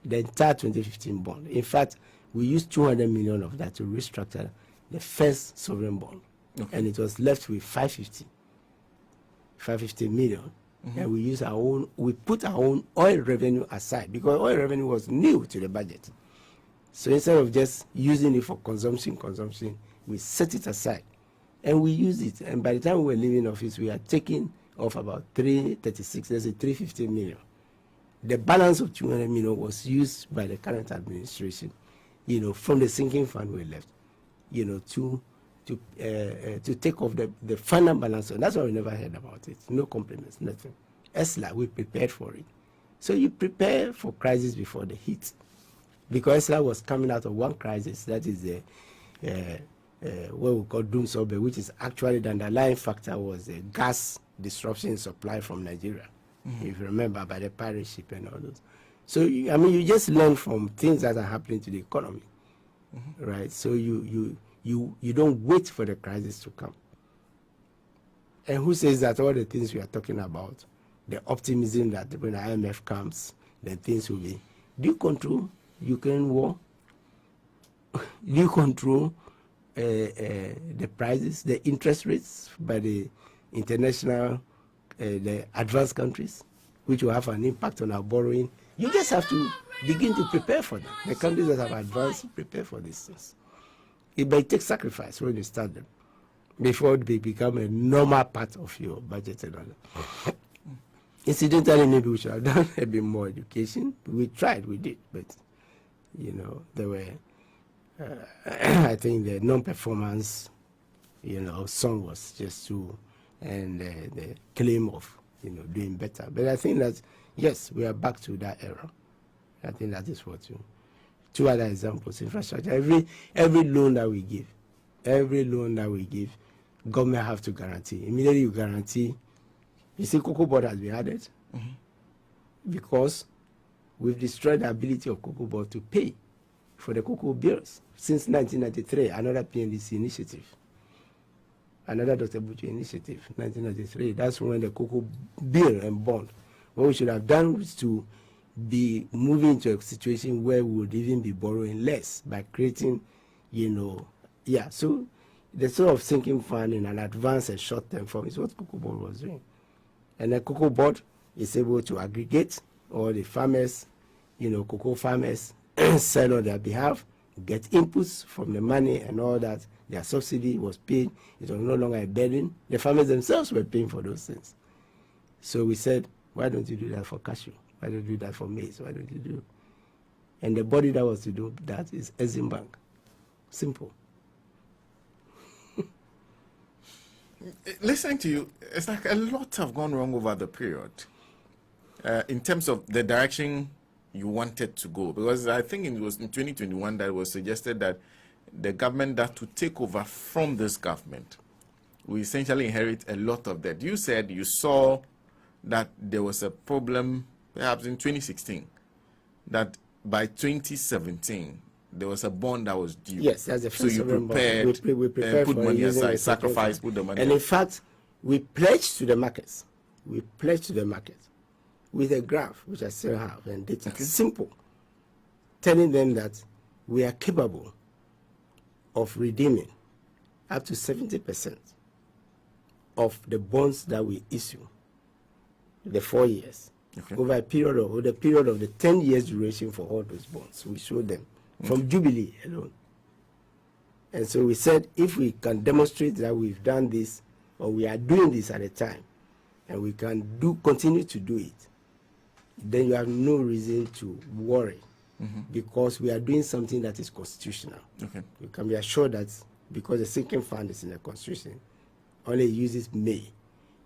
The entire 2015 bond. In fact, we used 200 million of that to restructure the first sovereign bond. Okay. And it was left with 550 million. And we put our own oil revenue aside because oil revenue was new to the budget. So instead of just using it for consumption, we set it aside and we used it. And by the time we were leaving office, we had taken off about 336, let's say 350 million. The balance of 200 million was used by the current administration, from the sinking fund we left, to take off the final balance. And that's why we never heard about it. No compliments, nothing. ESLA, we prepared for it. So you prepare for crisis before the hit. Because ESLA was coming out of one crisis, that is what we call Doomsobe, which is actually the underlying factor was the gas disruption in supply from Nigeria. If you remember, by the pirate ship and all those. So, you just learn from things that are happening to the economy, right? So you don't wait for the crisis to come. And who says that all the things we are talking about, the optimism that when the IMF comes, then things will be. Do you control Ukraine war? Do you control the prices, the interest rates by the international, the advanced countries, which will have an impact on our borrowing? You just have to begin to prepare for them. The countries that have advanced prepare for these things. It may take sacrifice when you start them before they become a normal part of your budget and all that. Incidentally, maybe we should have done a bit more education. We tried, we did, but there were, I think the non-performance, song was just too, and the claim of, doing better. But I think that, yes, we are back to that era. I think that is what you. Two other examples, infrastructure. Every loan that we give, government have to guarantee. Immediately you guarantee. You see, Cocoa Board has been added because we've destroyed the ability of Cocoa Board to pay for the cocoa bills since 1993. Another PNDC initiative, another Dr. Buchu initiative, 1993. That's when the cocoa bill and bond. What we should have done was to be moving to a situation where we would even be borrowing less by creating, So the sort of sinking fund in an advanced and short-term form is what Cocoa Board was doing. And the Cocoa Board is able to aggregate all the farmers, cocoa farmers, sell on their behalf, get inputs from the money and all that. Their subsidy was paid. It was no longer a burden. The farmers themselves were paying for those things. So we said, why don't you do that for cashew? Why don't you do that for maize? Why don't you do? And the body that was to do that is Exim Bank. Simple. Listening to you, it's like a lot have gone wrong over the period in terms of the direction you wanted to go. Because I think it was in 2021 that was suggested that the government that to take over from this government, we essentially inherit a lot of debt. You said you saw that there was a problem perhaps in 2016, that by 2017 there was a bond that was due. Yes, that's the so first you sovereign bond. prepared, We prepared put for money using aside, the second sacrifice, fund. put the money And in aside. fact, we pledged to the markets. We pledged to the market with a graph, which I still have, and data. Okay. Simple. Telling them that we are capable of redeeming up to 70% of the bonds that we issue, the 4 years, Okay. over the period of the 10 years duration for all those bonds. We showed them from Jubilee alone. And so we said, if we can demonstrate that we've done this, or we are doing this at a time, and we can continue to do it, then you have no reason to worry, because we are doing something that is constitutional. Okay. You can be assured that because the sinking fund is in the constitution, only uses May.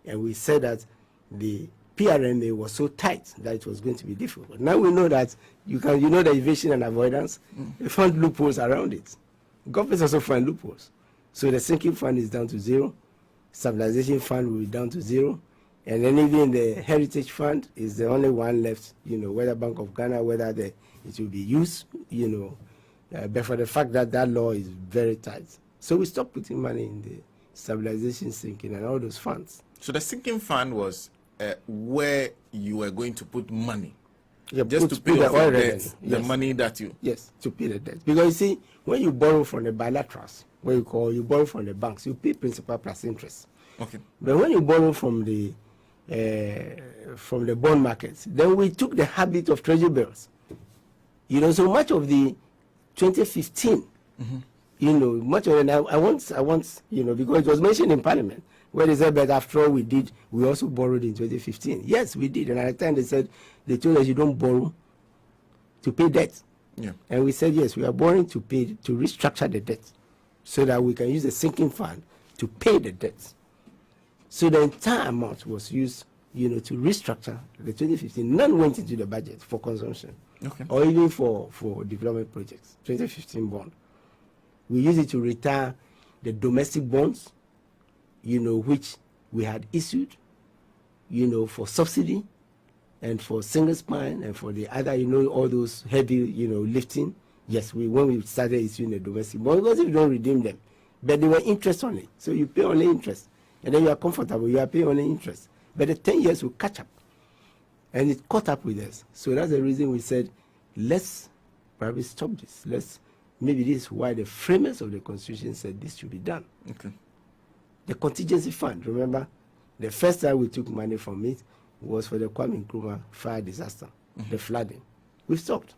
And we said that the PRMA was so tight that it was going to be difficult. Now we know that you know the evasion and avoidance, they found loopholes around it. Governments also find loopholes. So the sinking fund is down to zero, stabilization fund will be down to zero, and then even the heritage fund is the only one left, whether Bank of Ghana, whether it will be used, but for the fact that that law is very tight. So we stopped putting money in the stabilization, sinking, and all those funds. So the sinking fund was where you were going to put money, Yeah, just to pay the off oil your revenue. debt, the Yes. money that you. Yes, to pay the debt. Because you see, when you borrow from the bilaterals, you borrow from the banks, you pay principal plus interest. Okay. But when you borrow from the bond markets, then we took the habit of treasury bills. So much of the 2015, much of it. I want, because it was mentioned in Parliament, where they said, but after all we also borrowed in 2015. Yes, we did. And at the time they told us you don't borrow to pay debt. Yeah. And we said, yes, we are borrowing to restructure the debt so that we can use the sinking fund to pay the debts. So the entire amount was used, to restructure the 2015. None went into the budget for consumption, Okay. or even for development projects. 2015 bond. We used it to retire the domestic bonds, which we had issued, for subsidy and for single spine and for the other, all those heavy, lifting. Yes, when we started issuing the domestic bonds, because if you don't redeem them, but they were interest on it. So you pay only interest. And then you are comfortable, you are paying only interest. But the 10 years will catch up. And it caught up with us. So that's the reason we said, let's probably stop this. Maybe this is why the framers of the Constitution said this should be done. Okay. The contingency fund, remember, the first time we took money from it was for the Kwame Nkrumah fire disaster, the flooding. We stopped.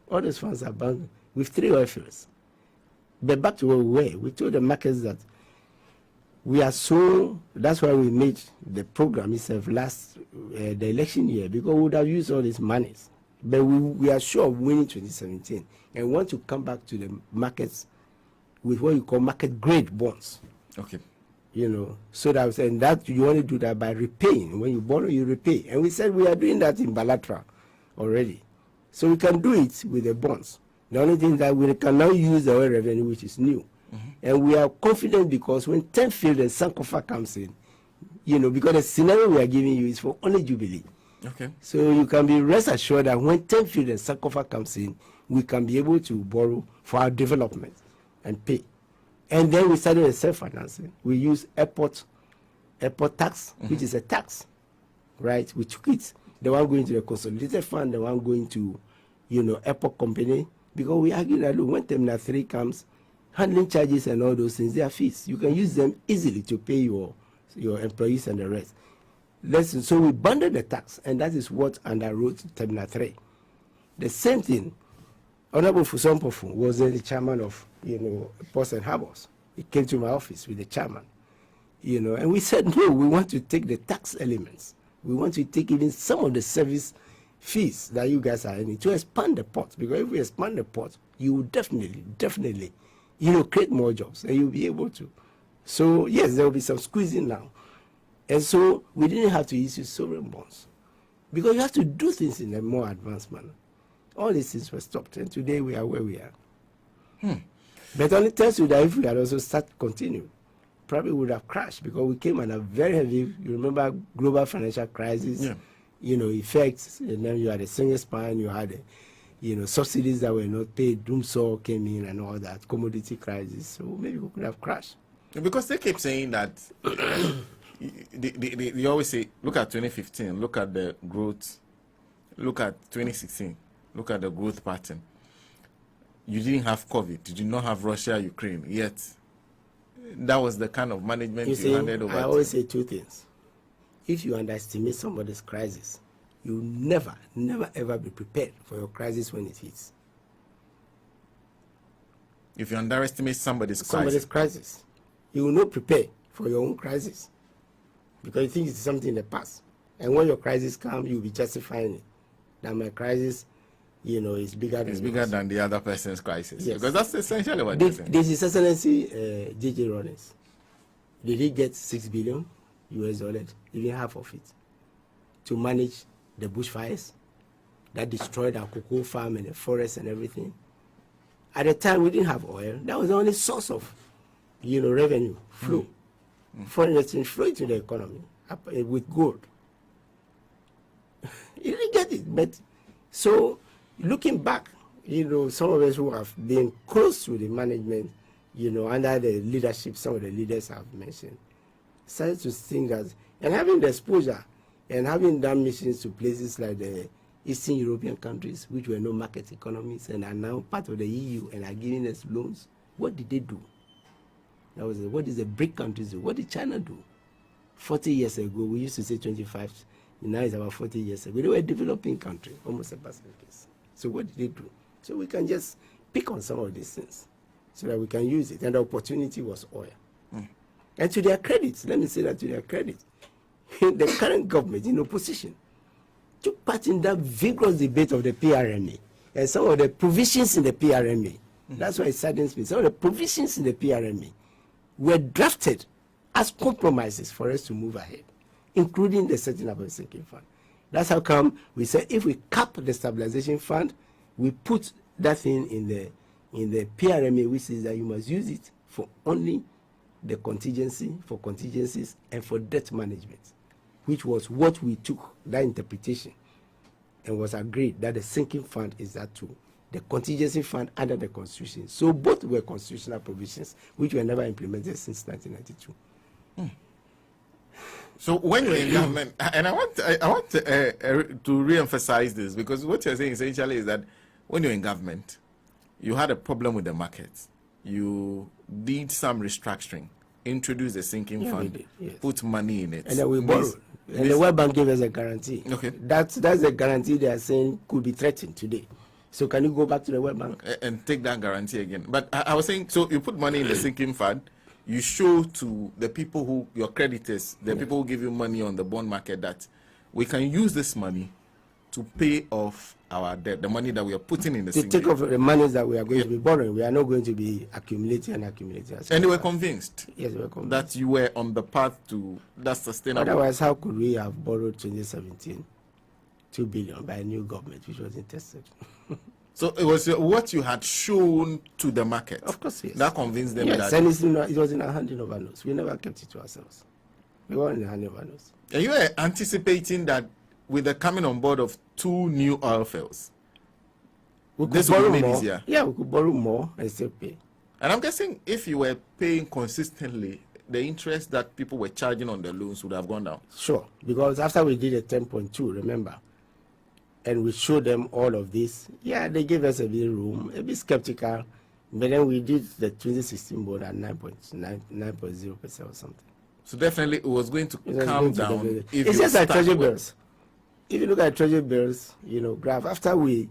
All those funds are bound with 3 oil fields. But back to where we were, we told the markets that that's why we made the program itself the election year, because we would have used all these monies. But we are sure of winning 2017 and want to come back to the markets with what you call market grade bonds. Okay. So that you only do that by repaying. When you borrow, you repay. And we said we are doing that in bilateral already. So we can do it with the bonds. The only thing that we can now use the oil revenue, which is new. And we are confident because when Tenfield and Sankofa comes in, because the scenario we are giving you is for only Jubilee. Okay. So you can be rest assured that when Tenfield and Sankofa comes in, we can be able to borrow for our development and pay. And then we started a self-financing. We use airport tax, which is a tax, right? We took it, the one going to the consolidated fund, the one going to, airport company, because we argue that look, when Terminal 3 comes, handling charges and all those things, they are fees. You can use them easily to pay your employees and the rest. So we bundled the tax, and that is what underwrote Terminal 3. The same thing, Honorable Fuson Pofu was the chairman of, Ports and Harbors. He came to my office with the chairman, and we said, no, we want to take the tax elements. We want to take even some of the service fees that you guys are earning to expand the port, because if we expand the port, you will definitely, create more jobs, and you'll be able to. So, yes, there will be some squeezing now. And so we didn't have to issue sovereign bonds, because you have to do things in a more advanced manner. All these things were stopped, and today we are where we are. But only tells you that if we had also continued, probably would have crashed, because we came under very heavy, you remember, global financial crisis, Yeah. Effects, and then you had a single spine, you had subsidies that were not paid, doomsaw came in and all that, commodity crisis, so maybe we could have crashed. Because they keep saying that, they always say, look at 2015, look at the growth, look at 2016, look at the growth pattern. You didn't have COVID, you did not have Russia, Ukraine, yet that was the kind of management you handed over. I always say two things. If you underestimate somebody's crisis, you never ever be prepared for your crisis when it hits. If you underestimate somebody's crisis, you will not prepare for your own crisis, because you think it's something in the past. And when your crisis comes, you'll be justifying it. That my crisis, is bigger than the other person's crisis. Yes. Because that's essentially what they're saying. This His Excellency J.J. Rawlings, did he get $6 billion US dollars, even half of it, to manage the bushfires that destroyed our cocoa farm and the forest and everything? At the time, we didn't have oil. That was the only source of, revenue flow, foreign exchange flow into the economy with gold. You didn't get it. But so, looking back, some of us who have been close to the management, under the leadership, some of the leaders have mentioned, started to think that, and having the exposure and having done missions to places like the Eastern European countries, which were no market economies and are now part of the EU and are giving us loans, what did they do? That was what did the BRIC countries do? What did China do? 40 years ago, we used to say 25, now it's about 40 years ago. They were a developing country, almost a basket case. So what did they do? So we can just pick on some of these things so that we can use it. And the opportunity was oil. And to their credit, let me say that to their credit, the current government in opposition took part in that vigorous debate of the PRMA and some of the provisions in the PRMA. That's why it saddens me. Some of the provisions in the PRMA were drafted as compromises for us to move ahead, including the setting up of a sinking fund. That's how come we said if we cap the stabilization fund, we put that thing in the PRMA, which is that you must use it for only the contingencies and for debt management, which was what we took, that interpretation, and was agreed that the sinking fund is that too, the contingency fund under the Constitution. So both were constitutional provisions which were never implemented since 1992. So when you're in government, and I want to re-emphasize this, because what you're saying essentially is that when you're in government, you had a problem with the market. You did some restructuring, introduced a sinking fund, put money in it. And then we borrowed. And the World Bank gave us a guarantee. Okay. That's a guarantee they are saying could be threatened today. So can you go back to the World Bank? And take that guarantee again. But I was saying, so you put money in the sinking fund, you show to the people who, your creditors, the people who give you money on the bond market, that we can use this money to pay off our debt, the money that we are putting in the sinking. To take off the money that we are going to be borrowing. We are not going to be accumulating. And they were convinced. Yes, they were convinced that you were on the path to that sustainable. Otherwise, how could we have borrowed 2017 $2 billion by a new government which wasn't tested? So it was what you had shown to the market. Of course, yes. That convinced them yes, that. And it was in our handing over notes. We never kept it to ourselves. We were in the handing over notes. And you were anticipating that with the coming on board of 2 new oil fields, this would be made easier. Yeah, we could borrow more and still pay. And I'm guessing if you were paying consistently, the interest that people were charging on the loans would have gone down. Sure, because after we did a 10.2, remember, and we showed them all of this, yeah, they gave us a bit room, a bit skeptical, but then we did the 2016 board at 9.0% or something. So definitely it was going to calm down. It's just like treasury bills. If you look at treasury bills, graph, after we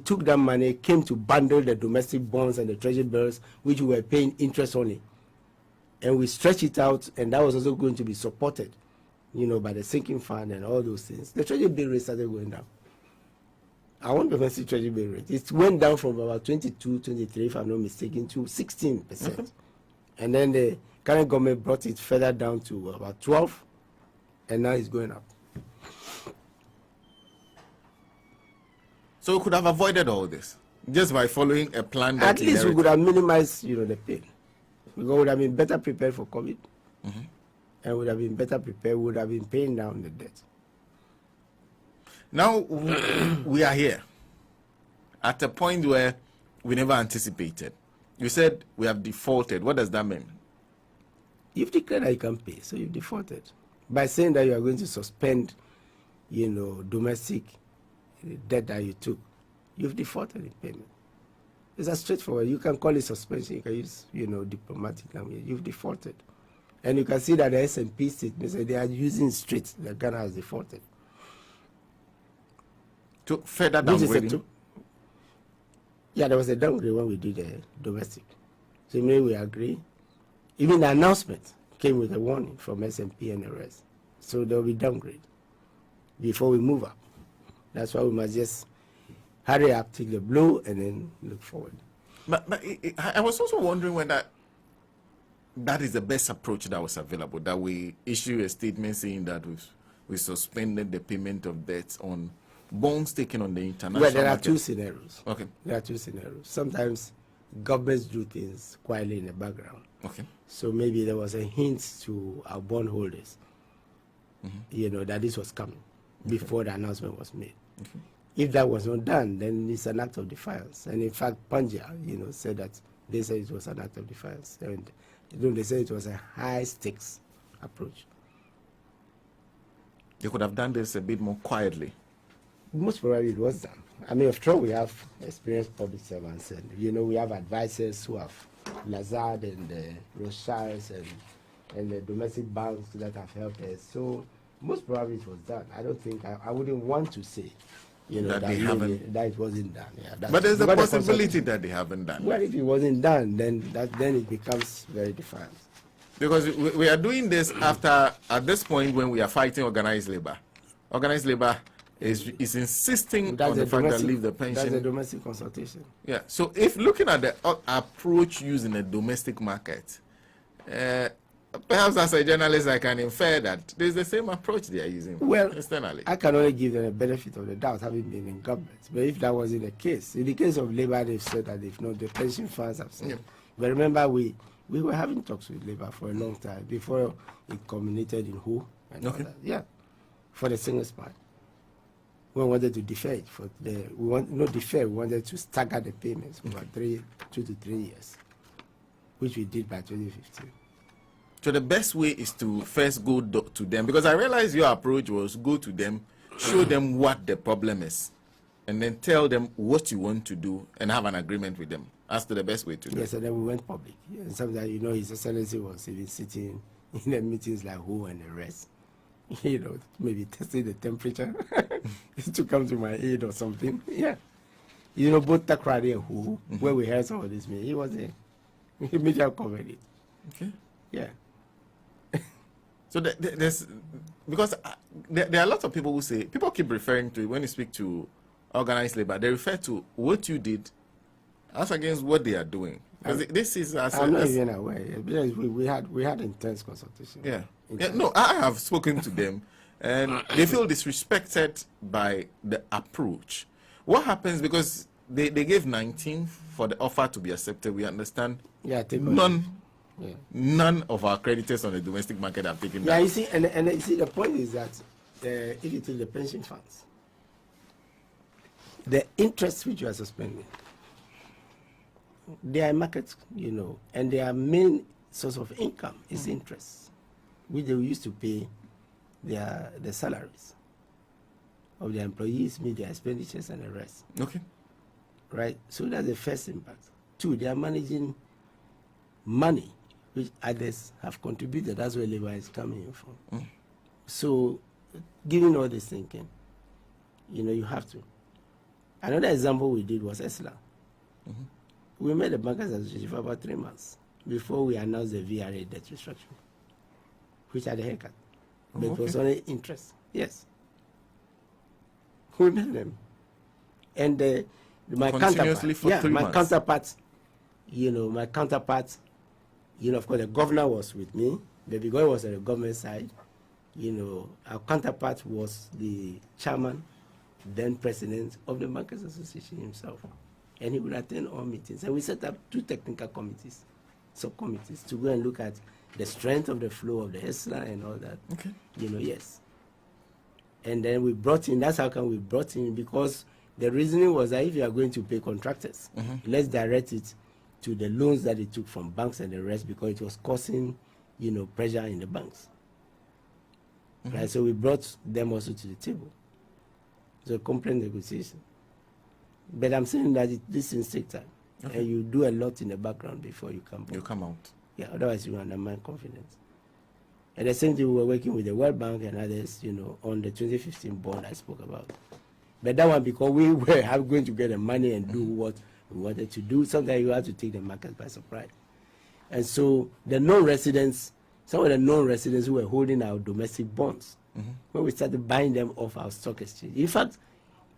took that money, came to bundle the domestic bonds and the treasury bills, which we were paying interest only, and we stretched it out, and that was also going to be supported, by the sinking fund and all those things. The treasury bill rate started going down. I want to see treasury bill rate. It went down from about 22, 23, if I'm not mistaken, to 16%. And then the current government brought it further down to about 12, and now it's going up. So we could have avoided all this. Just by following a plan that At least we inherited. could have minimized, the pain. We would have been better prepared for COVID, and would have been better prepared. Would have been paying down the debt. Now we are here at a point where we never anticipated. You said we have defaulted. What does that mean? You've declared that you can pay, so you've defaulted. By saying that you are going to suspend, domestic debt that you took, you've defaulted in payment. It's as straightforward. You can call it suspension. You can use, diplomatic language. You've defaulted. And you can see that the S&P statement said they are using straight that Ghana has defaulted. To further Which is downgrading. Yeah, there was a downgrade when we did the domestic. So maybe we agree. Even the announcement came with a warning from S&P and the rest. So there will be downgrade before we move up. That's why we must just hurry up, take the blow, and then look forward. But I was also wondering whether that is the best approach that was available, that we issue a statement saying that we suspended the payment of debts on bonds taken on the international Well, there are market. two scenarios. Okay. There are two scenarios. Sometimes governments do things quietly in the background. Okay. So maybe there was a hint to our bondholders, that this was coming before the announcement was made. Okay. If that was not done, then it's an act of defiance. And in fact, Panja, said that they said it was an act of defiance. And they said it was a high stakes approach. They could have done this a bit more quietly. Most probably it was done. I mean, after all, we have experienced public servants, and we have advisors who have Lazard and Rothschilds and the domestic banks that have helped us. So most probably it was done. I don't think I wouldn't want to say, That they maybe haven't. that it wasn't done. Yeah, But there's a because possibility that they haven't done. Well, if it wasn't done, then it becomes very defiant. Because we are doing this at this point when we are fighting organized labor. Organized labor is insisting That's on the a fact that domestic- leave the That's a pension. domestic consultation. Yeah. So if looking at the approach used in the domestic market, perhaps as a journalist I can infer that there's the same approach they are using Well, externally. I can only give them the benefit of the doubt, having been in government. But if that wasn't the case, in the case of Labour, they've said that they've not, the pension funds have said. Yeah. But remember, we were having talks with Labour for a long time before it culminated in who and all Okay. that. Yeah, for the single part. We wanted to defer it we wanted to stagger the payments over 2 to 3 years, which we did by 2015. So the best way is to first go to them, because I realize your approach was go to them, show them what the problem is, and then tell them what you want to do and have an agreement with them as to the best way to do Yes, and then we went public. And sometimes, His Excellency was even sitting in the meetings like who and the rest. Maybe testing the temperature to come to my aid or something. Yeah. Both Takrady and who, where we heard some of this, he was there. He media covered it. Okay. Yeah. So there's because there are lots of people who say, people keep referring to it when you speak to organized labor, they refer to what you did as against what they are doing. Because this is I'm not even aware. Because we had intense consultation. yeah. No, I have spoken to them and they feel disrespected by the approach. What happens, because they gave 19 for the offer to be accepted, we understand Yeah, take none of our creditors on the domestic market have taken Yeah, that. you see, and you see, the point is that if you take the pension funds, the interest which you are suspending, their market, and their main source of income is interest, which they used to pay the salaries of their employees, meet their expenditures and the rest. Okay. Right? So that's the first impact. Two, they are managing money which others have contributed. That's where labor is coming in from. So, given all this thinking, you have to. Another example we did was ESLA. We made the Bankers Association for about 3 months before we announced the VRA debt restructuring, which had a haircut. But it was only interest. Yes. We made them. And my Continuously counterpart, for 3 my months. counterpart, of course, the governor was with me, but because it was on the government side, our counterpart was the chairman, then president of the Bankers Association himself. and he would attend all meetings. And we set up 2 technical committees, subcommittees, to go and look at the strength of the flow of the ESLA and all that. Okay. Yes. And then we brought in, that's how come we brought in, because the reasoning was that if you are going to pay contractors, let's direct it to the loans that they took from banks and the rest, because it was causing, pressure in the banks. Right? So we brought them also to the table. So complaint negotiation. But I'm saying that these things take time. Okay. And you do a lot in the background before you come. You come out. Yeah, otherwise you undermine confidence. And the same thing, we were working with the World Bank and others, on the 2015 bond I spoke about. But that one, because we were going to get the money and do what we wanted to do, sometimes you have to take the market by surprise. And so the non-residents, some of the non-residents who were holding our domestic bonds, when we started buying them off our stock exchange. In fact,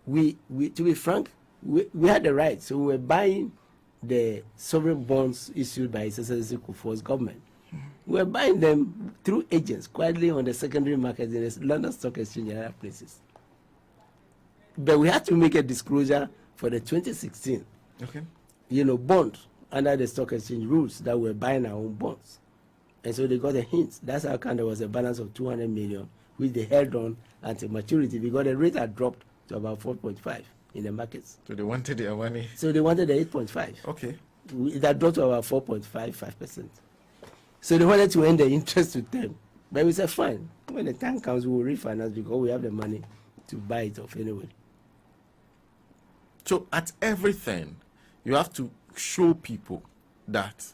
we to be frank, we had the right. So we were buying the sovereign bonds issued by His Excellency Kufuor's government. We were buying them through agents, quietly on the secondary market in the London Stock Exchange and other places. But we had to make a disclosure for the 2016, bond under the stock exchange rules that we're buying our own bonds. And so they got a hint. That's how come there was a balance of 200 million, which they held on until maturity, because the rate had dropped to about 4.5 in the markets. So they wanted their money. So they wanted the 8.5. Okay. That dropped to about 4.55%. So they wanted to end the interest with them. But we said, fine. When the time comes, we will refinance because we have the money to buy it off anyway. So at everything, you have to show people that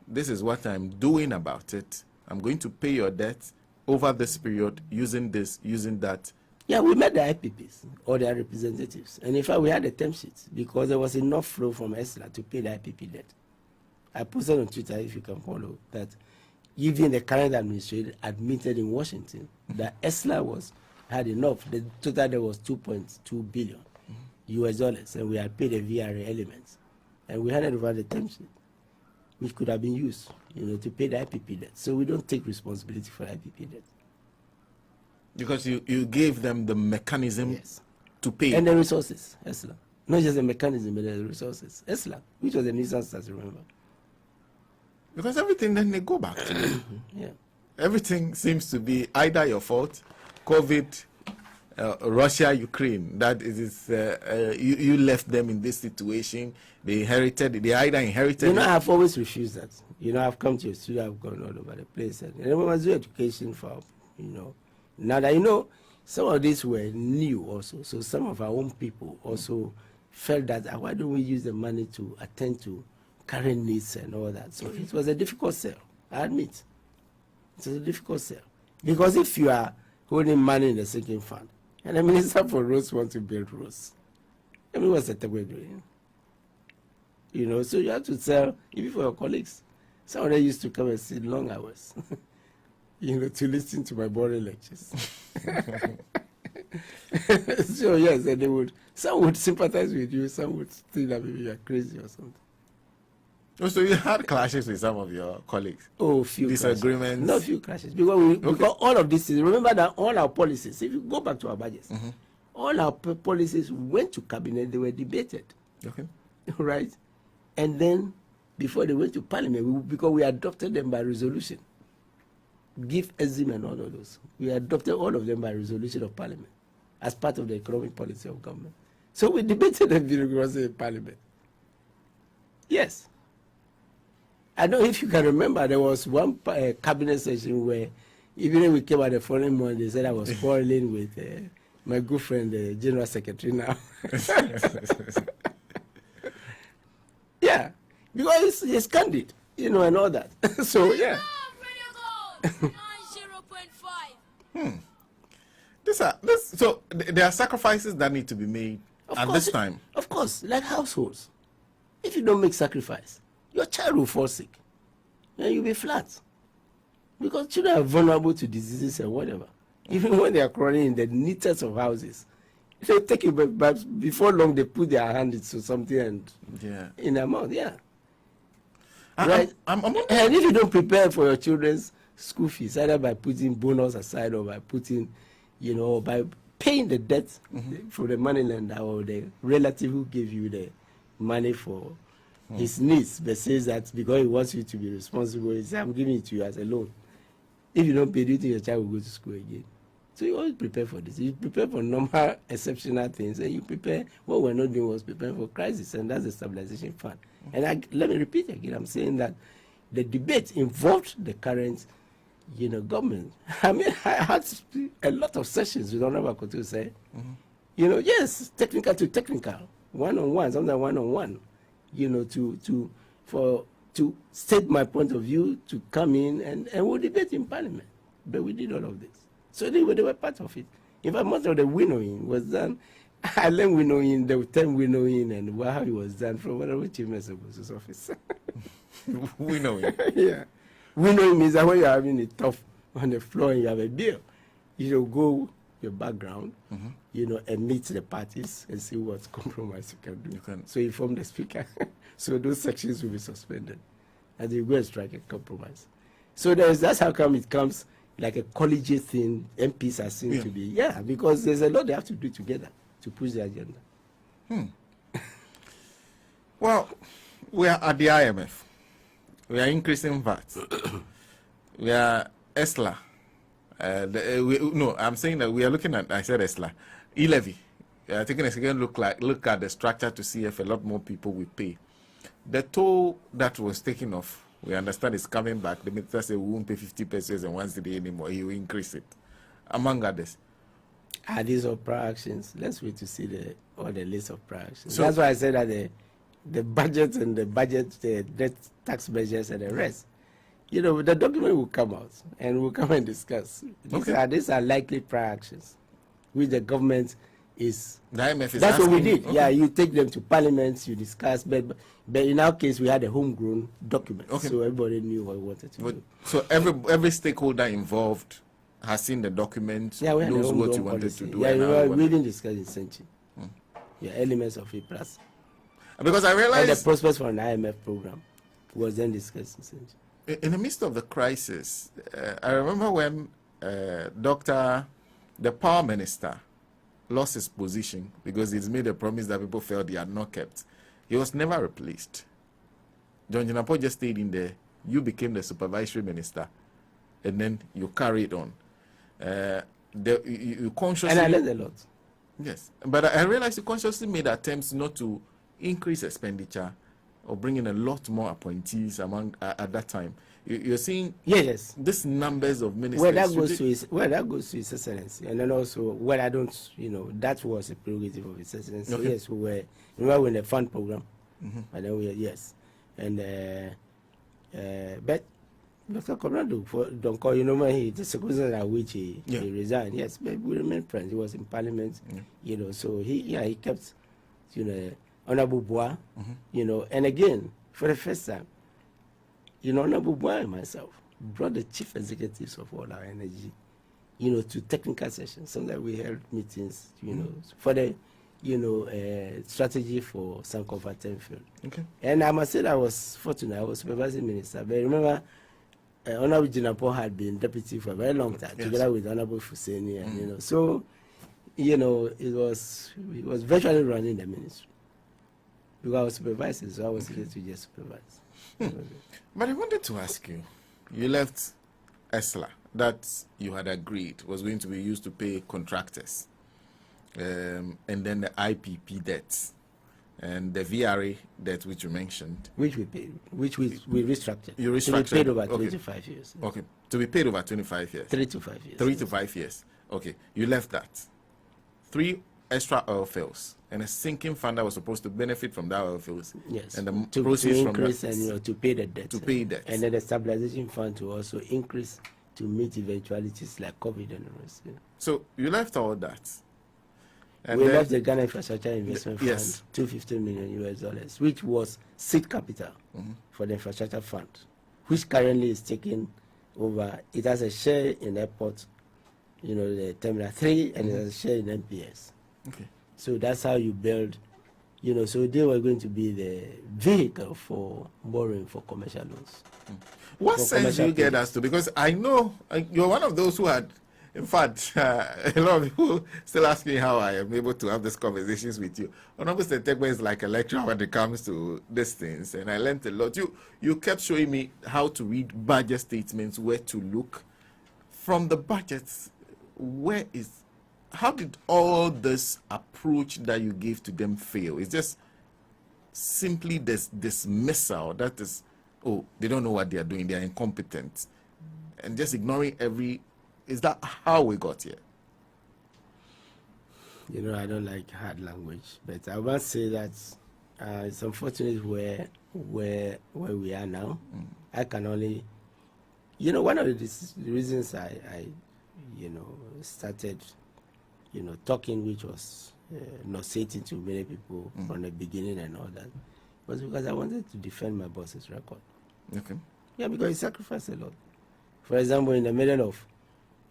this is what I'm doing about it. I'm going to pay your debt over this period using this, using that. Yeah, we met the IPPs or their representatives. And in fact, we had a term sheet because there was enough flow from ESLA to pay the IPP debt. I posted on Twitter, if you can follow, that even the current administration admitted in Washington that ESLA had enough. The total there was 2.2 billion US dollars, and we had paid the VRA elements. And we handed over the term sheet, which could have been used, to pay the IPP debt. So we don't take responsibility for IPP debt. Because you gave them the mechanism to pay. And the resources, ESLA. Not just the mechanism, but the resources. ESLA, which was the nuisance, as you remember. Because everything then they go back to. Yeah. Everything seems to be either your fault, COVID, Russia, Ukraine. That is, you left them in this situation. They either inherited. I've always refused that. I've come to your studio, I've gone all over the place. And we must do education for, Now that, some of these were new also. So some of our own people also felt that, why don't we use the money to attend to current needs and all that? So it was a difficult sell, I admit. It was a difficult sell. Because if you are holding money in the sinking fund, and the Minister for Roads wants to build roads, what's the way doing? So you have to sell, even for your colleagues. Some of them used to come and sit long hours, to listen to my boring lectures. So yes, and some would sympathize with you, some would think that maybe you're crazy or something. Oh, so you had clashes with some of your colleagues? Oh, few disagreements? Clashes. Not few clashes. Because all of these things, remember that all our policies, if you go back to our budgets, all our policies went to cabinet, they were debated. Okay. Right? And then, before they went to parliament, because we adopted them by resolution, give Ezim and all of those, we adopted all of them by resolution of parliament as part of the economic policy of government. So we debated them vigorously in parliament. Yes. I don't know if you can remember, there was one cabinet session where even when we came out the following morning, they said I was quarreling with my good friend, the General Secretary now. Yeah, because it's candid, and all that. So, yeah. So there are sacrifices that need to be made this time. Of course, like households. If you don't make sacrifice, your child will fall sick and you'll be flat. Because children are vulnerable to diseases and whatever. Even when they are crawling in the neatest of houses, they take it, but before long they put their hand into something and in their mouth. Yeah. Right? And if you don't prepare for your children's school fees, either by putting bonus aside or by putting, by paying the debt for the money lender or the relative who gave you the money for his needs, but says that because he wants you to be responsible, he says, I'm giving it to you as a loan. If you don't pay, do you think your child will go to school again? So you always prepare for this. You prepare for normal, exceptional things, and you prepare. What we're not doing was preparing for crisis, and that's the stabilization fund. And let me repeat again, I'm saying that the debate involved the current, government. I mean, I had a lot of sessions with Honorable Kotu say, yes, technical to technical, one-on-one, sometimes one-on-one, to state my point of view, to come in and we'll debate in Parliament. But we did all of this. So they were part of it. In fact, most of the winnowing was done. I learned winnowing, the term winnowing, and how it was done from whatever Chief Minister's office. Winnowing? Yeah. Winnowing means that when you're having it tough on the floor and you have a bill, you go your background, and meet the parties and see what compromise you can do. So you form the speaker. So those sections will be suspended. And you go and strike a compromise. So that's how come it comes like a collegiate thing. MPs are seen to be, because there's a lot they have to do together to push the agenda. Well, we are at the IMF. We are increasing VAT. We are ESLA. I'm saying that we are looking at, I said ESLA, e-levy. We are taking a second look at the structure to see if a lot more people will pay. The toll that was taken off, we understand it's coming back. The minister said we won't pay 50 pesos and 1 cedi anymore. He will increase it, among others. Are these all prior actions? Let's wait to see the list of prior actions. So that's why I said that the budget and the debt tax measures and the rest, the document will come out and we'll come and discuss. These are likely prior actions, which the government is. The IMF is that's asking, what we did. Okay. Yeah, you take them to parliament, you discuss, but in our case we had a homegrown document, so everybody knew what we wanted to do. So every stakeholder involved has seen the document, knows what you wanted to do. Yeah, we didn't discuss in Senchi. Elements of it plus. Because I realized... And the prospects for an IMF program was then discussed in Senchi. In the midst of the crisis, I remember when the power minister, lost his position because he's made a promise that people felt he had not kept. He was never replaced. John Jinapor just stayed in there. You became the supervisory minister, and then you carried on. You consciously... And I learned a lot. Yes, but I realized you consciously made attempts not to increase expenditure or bring in a lot more appointees at that time. You're seeing this numbers of ministers. Well, that goes to His Excellency, and then also I don't, that was a prerogative of His Excellency. Okay. Yes, we were in the fund program, and then and but Dr. Conrado don't call the circumstances at which he resigned. Yes, but we remain friends. He was in Parliament, so he kept, Honorable Bois, and again for the first time. Honorable Bois and myself brought the chief executives of all our energy, to technical sessions. Sometimes we held meetings, for the, strategy for Sankofa Tenfield. Okay. And I must say that I was fortunate. I was supervising minister. But remember, Honorable Jinapor had been deputy for a very long time, together with Honorable Fuseni, and so, he was virtually running the ministry. Because I was supervising, so I was able to just supervise. But I wanted to ask you, you left ESLA that you had agreed was going to be used to pay contractors, and then the IPP debts and the VRA debt which you mentioned. Which we paid, which we restructured. You restructured. To be paid over 25 years. Okay, to be paid over 25 years. 3 to 5 years. 3 to 5 years. Okay, you left that. 3 extra oil fields and a sinking fund that was supposed to benefit from that oil fields. Yes. And the to proceeds increase from that, and to pay the debt. To pay debt. And then the stabilization fund to also increase to meet eventualities like COVID and the rest. So you left all that. And we left the Ghana Infrastructure Investment Fund, $250 million, which was seed capital for the infrastructure fund, which currently is taking over. It has a share in airport, the Terminal 3, and it has a share in MPS. Okay. So that's how you build, so they were going to be the vehicle for borrowing for commercial loans. What sense do you get as to, because I know you're one of those who had In fact, a lot of people still ask me how I am able to have these conversations with you. Honorable Sentekwe is like a lecturer when it comes to these things, and I learned a lot. You kept showing me how to read budget statements, where to look. From the budgets, how did all this approach that you gave to them fail? It's just simply this dismissal that is, oh, they don't know what they are doing, they are incompetent, and just ignoring is that how we got here? You know, I don't like hard language, but I must say that it's unfortunate where we are now. I can only, one of the reasons I started, talking, which was nauseating to many people from the beginning and all that, was because I wanted to defend my boss's record. Okay. Yeah, because he sacrificed a lot. For example, in the middle of,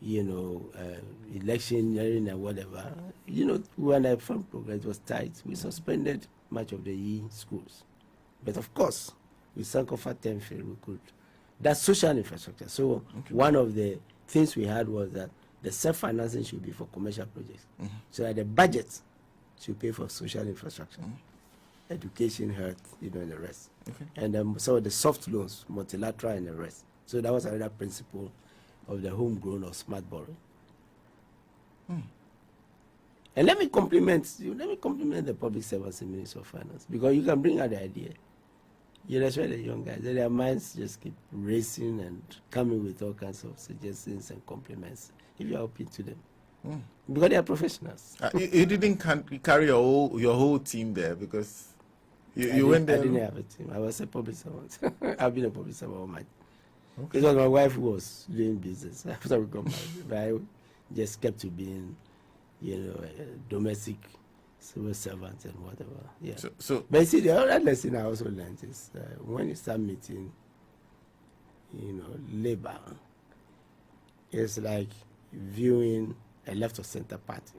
election and whatever, when the farm progress was tight, we suspended much of the schools. But of course, with Sankofa Temfe, we could. That's social infrastructure. So one of the things we had was that the self-financing should be for commercial projects. So that the budget should pay for social infrastructure, education, health, and the rest. And so the soft loans, multilateral and the rest. So that was another principle of the homegrown or smart borrowing. And let me compliment the public servants and Minister of Finance, because you can bring out the idea. That's why the young guys, their minds just keep racing and coming with all kinds of suggestions and compliments if you are open to them. Because they are professionals. You didn't carry your whole team there because you went there. I didn't have a team. I was a public servant. I've been a public servant all my time. It was my wife who was doing business after we got married. But I just kept to being, a domestic civil servant and whatever. Yeah. So but you see, the other lesson I also learned is when you start meeting, labor, it's like viewing a left of center party,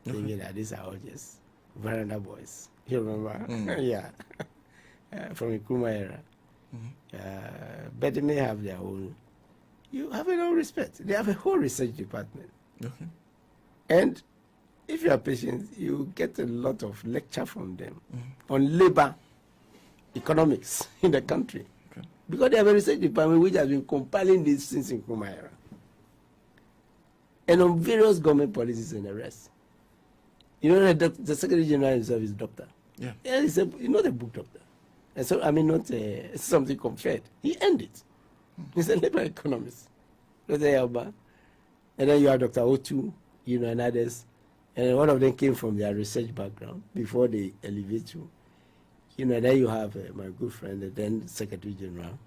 thinking that these are all just veranda boys. You remember? Yeah. From the Nkrumah era. But they may have their own. You have a lot of respect. They have a whole research department. And if you are patient, you get a lot of lecture from them on labor economics in the country. Because they have a research department which has been compiling these since in Nkrumah era. And on various government policies and the rest. The Secretary General himself is a doctor. Yeah, he's the book doctor. And so, not something conferred. He earned it. He's a labor economist. And then you have Dr. Otu, and others. And one of them came from their research background before they elevate you. Then you have my good friend, the then Secretary General,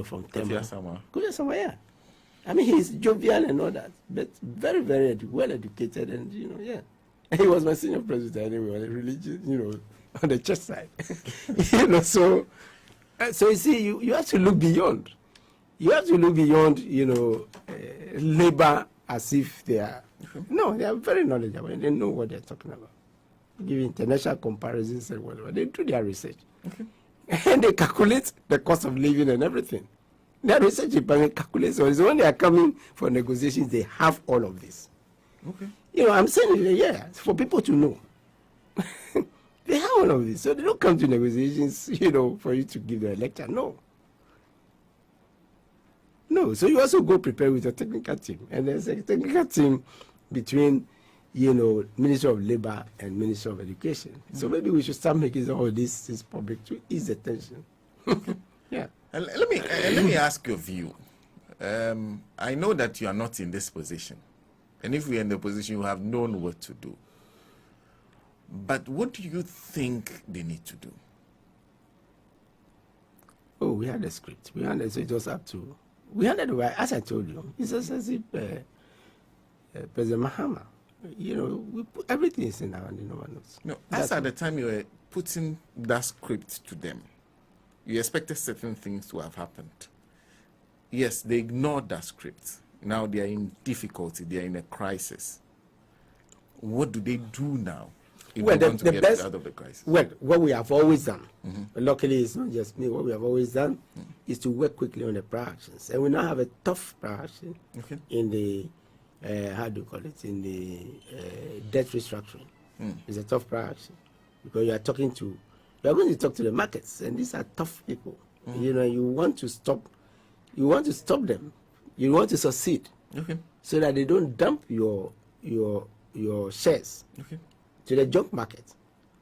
from Tema. Kofi Asama, yeah. He's jovial and all that, but very, very well educated, and yeah. And he was my senior president anyway, on the religion, on the church side. So you see, you have to look beyond. You have to look beyond, labor as if they are. No, they are very knowledgeable and they know what they're talking about. Give international comparisons and whatever. They do their research. And they calculate the cost of living and everything. Their research department calculates. So when they are coming for negotiations, they have all of this. I'm saying, for people to know. They have all of this. So they don't come to negotiations, for you to give them a lecture. No. So you also go prepare with your technical team. And there's a technical team between, Ministry of Labor and Ministry of Education. So maybe we should start making all this public to ease the tension. Yeah. And let me ask your view. I know that you are not in this position. And if we're in the position, you have known what to do. But what do you think they need to do? Oh, we had a script. We had so it was up to. We had it, as I told you. It's just as if President Mahama, we put everything is in our notes. No, as at the time you were putting that script to them, you expected certain things to have happened. Yes, they ignored that script. Now they are in difficulty. They are in a crisis. What do they do now? Well, the best out of the crisis. Well, what we have always done, luckily it's not just me, what we have always done is to work quickly on the prior actions. And we now have a tough prior action in the how do you call it, in the debt restructuring. It's a tough prior action because you are going to talk to the markets, and these are tough people. You know, you want to stop them. You want to succeed, so that they don't dump your shares to the junk market.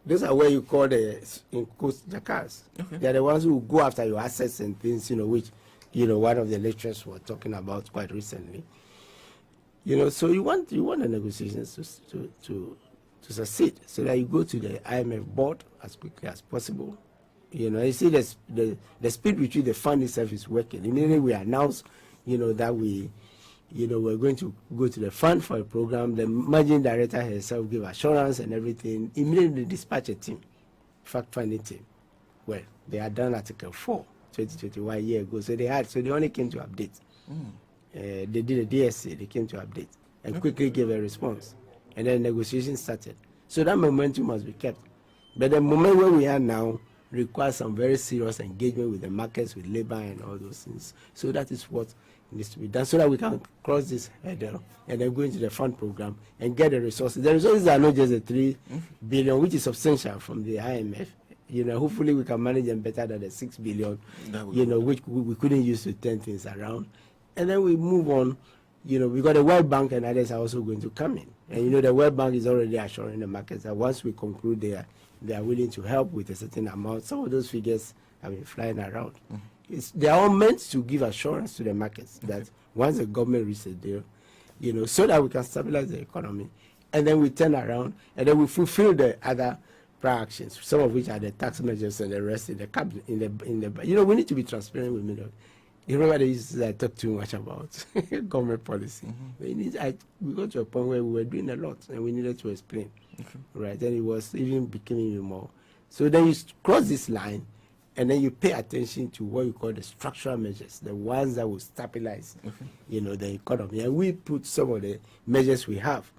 Those are where you call the in quotes jackass. They are the ones who go after your assets and things, you know, which, you know, one of the lecturers were talking about quite recently. You know, so you want the negotiations to succeed, so that you go to the IMF board as quickly as possible. You know, you see the speed with which the fund itself is working. Immediately we announce, you know, that we're going to go to the fund for a program. The managing director herself give assurance and everything. Immediately dispatch a team, fact-finding team. Well, they had done Article 4, 2021 a year ago. So they only came to update. They did a DSA, they came to update and quickly gave a response. And then negotiations started. So that momentum must be kept. But the moment where we are now requires some very serious engagement with the markets, with labor and all those things. So that is what needs to be done, so that we can cross this hurdle and then go into the fund program and get the resources. The resources are not just the 3 billion, which is substantial from the IMF. You know, hopefully we can manage them better than the 6 billion, you know, which we couldn't use to turn things around. And then we move on, you know, because the World Bank and others are also going to come in. And, you know, the World Bank is already assuring the markets that once we conclude they are willing to help with a certain amount. Some of those figures have been flying around. They are all meant to give assurance to the markets that once the government reaches a deal, you know, so that we can stabilize the economy. And then we turn around and then we fulfill the other prior actions, some of which are the tax measures and the rest in the cabinet, you know, we need to be transparent with me. You remember they used to say I talk too much about government policy. We got to a point where we were doing a lot and we needed to explain. Right? And it was even becoming even more. So then you cross this line and then you pay attention to what you call the structural measures, the ones that will stabilize, you know, the economy. And we put some of the measures we have,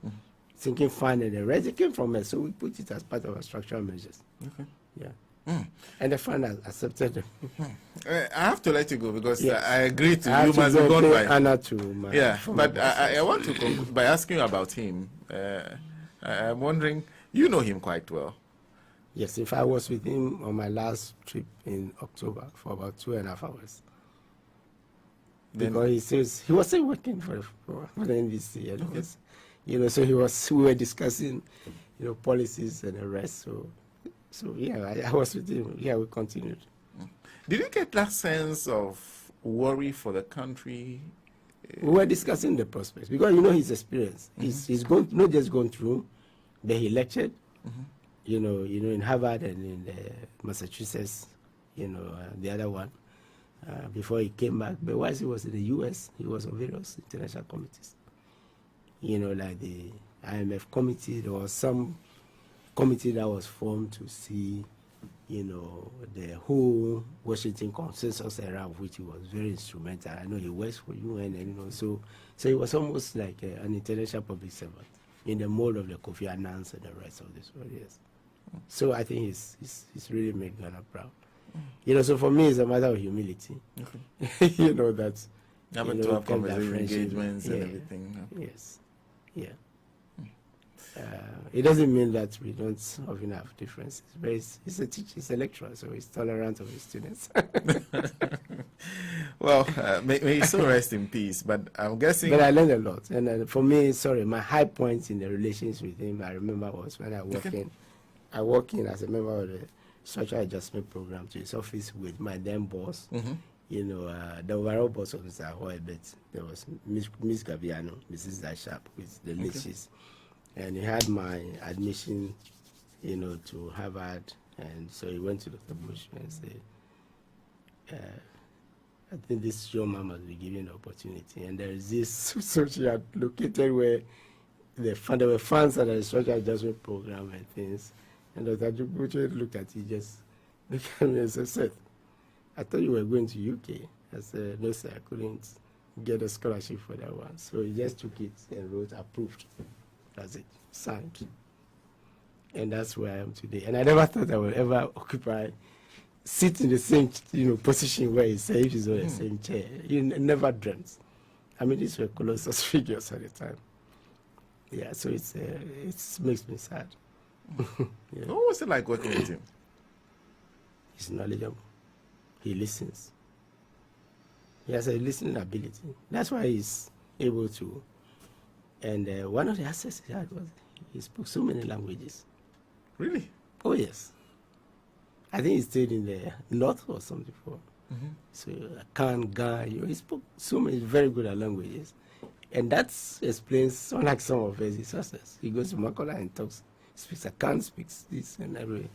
sinking fund and the rest, it came from us. So we put it as part of our structural measures. Yeah. And the fund has accepted them. I have to let you go because I agree to I you must be gone by. Anna to my but I want to conclude by asking you about him. I'm wondering, you know him quite well. Yes, if I was with him on my last trip in October for about 2.5 hours. Then, because he was still working for the NBC. And was, you know, so we were discussing, you know, policies and the rest. So yeah, I was with him. Yeah, we continued. Did you get that sense of worry for the country? We were discussing the prospects because, you know, his experience. He's not just gone through, but he lectured, you know, in Harvard and in Massachusetts, you know, the other one, before he came back. But whilst he was in the U.S., he was on various international committees. You know, like the IMF committee. There was some committee that was formed to see, you know, the whole Washington consensus era, of which he was very instrumental. I know he works for UN, and you know, so he was almost like an international public servant in the mold of the Kofi Annans and the rest of this world. Yes. So I think he's really made Ghana proud. You know, so for me, it's a matter of humility. You know that. Having to have conversation, engagements, and everything. Yes. Yeah. It doesn't mean that we don't often have differences, but he's a teacher, he's a lecturer, so he's tolerant of his students. Well, may he so rest in peace, but I'm guessing... But I learned a lot, and for me, my high point in the relations with him, I remember, was when I walked in as a member of the Structural Adjustment Program to his office with my then boss, you know, the overall boss of Mr. Ahoy, but there was Miss Gaviano, Mrs. Dashap, with the leashes. And he had my admission, you know, to Harvard. And so he went to Dr. Bush and said, I think this young man must be given the opportunity. And there is this, so she had located where there were funds under the Structural Adjustment Program and things. And Dr. Bush looked at it, just looked at me and said, Seth, I thought you were going to UK. I said, no, sir, I couldn't get a scholarship for that one. So he just took it and wrote approved. That's it, signed. And that's where I am today. And I never thought I would ever sit in the same, you know, position where he said he's on the same chair. You never dreamt. I mean, these were colossal figures at the time. Yeah, so it makes me sad. Yeah. What was it like working with him? He's knowledgeable. He listens. He has a listening ability. That's why he's able to. And one of the assets he had was he spoke so many languages. Really? Oh, yes. I think he stayed in the north or something before. So Kan, Ga, he spoke so many very good at languages. And that explains, unlike some of his success. He goes to Makola and speaks Akan, speaks this and everything.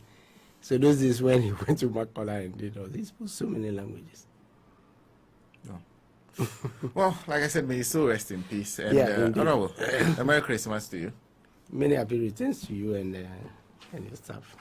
So those days when he went to Makola and did all this, he spoke so many languages. No. Well, like I said, may you still rest in peace. And Yeah, indeed. Honorable, a Merry Christmas to you. Many happy returns to you and your staff.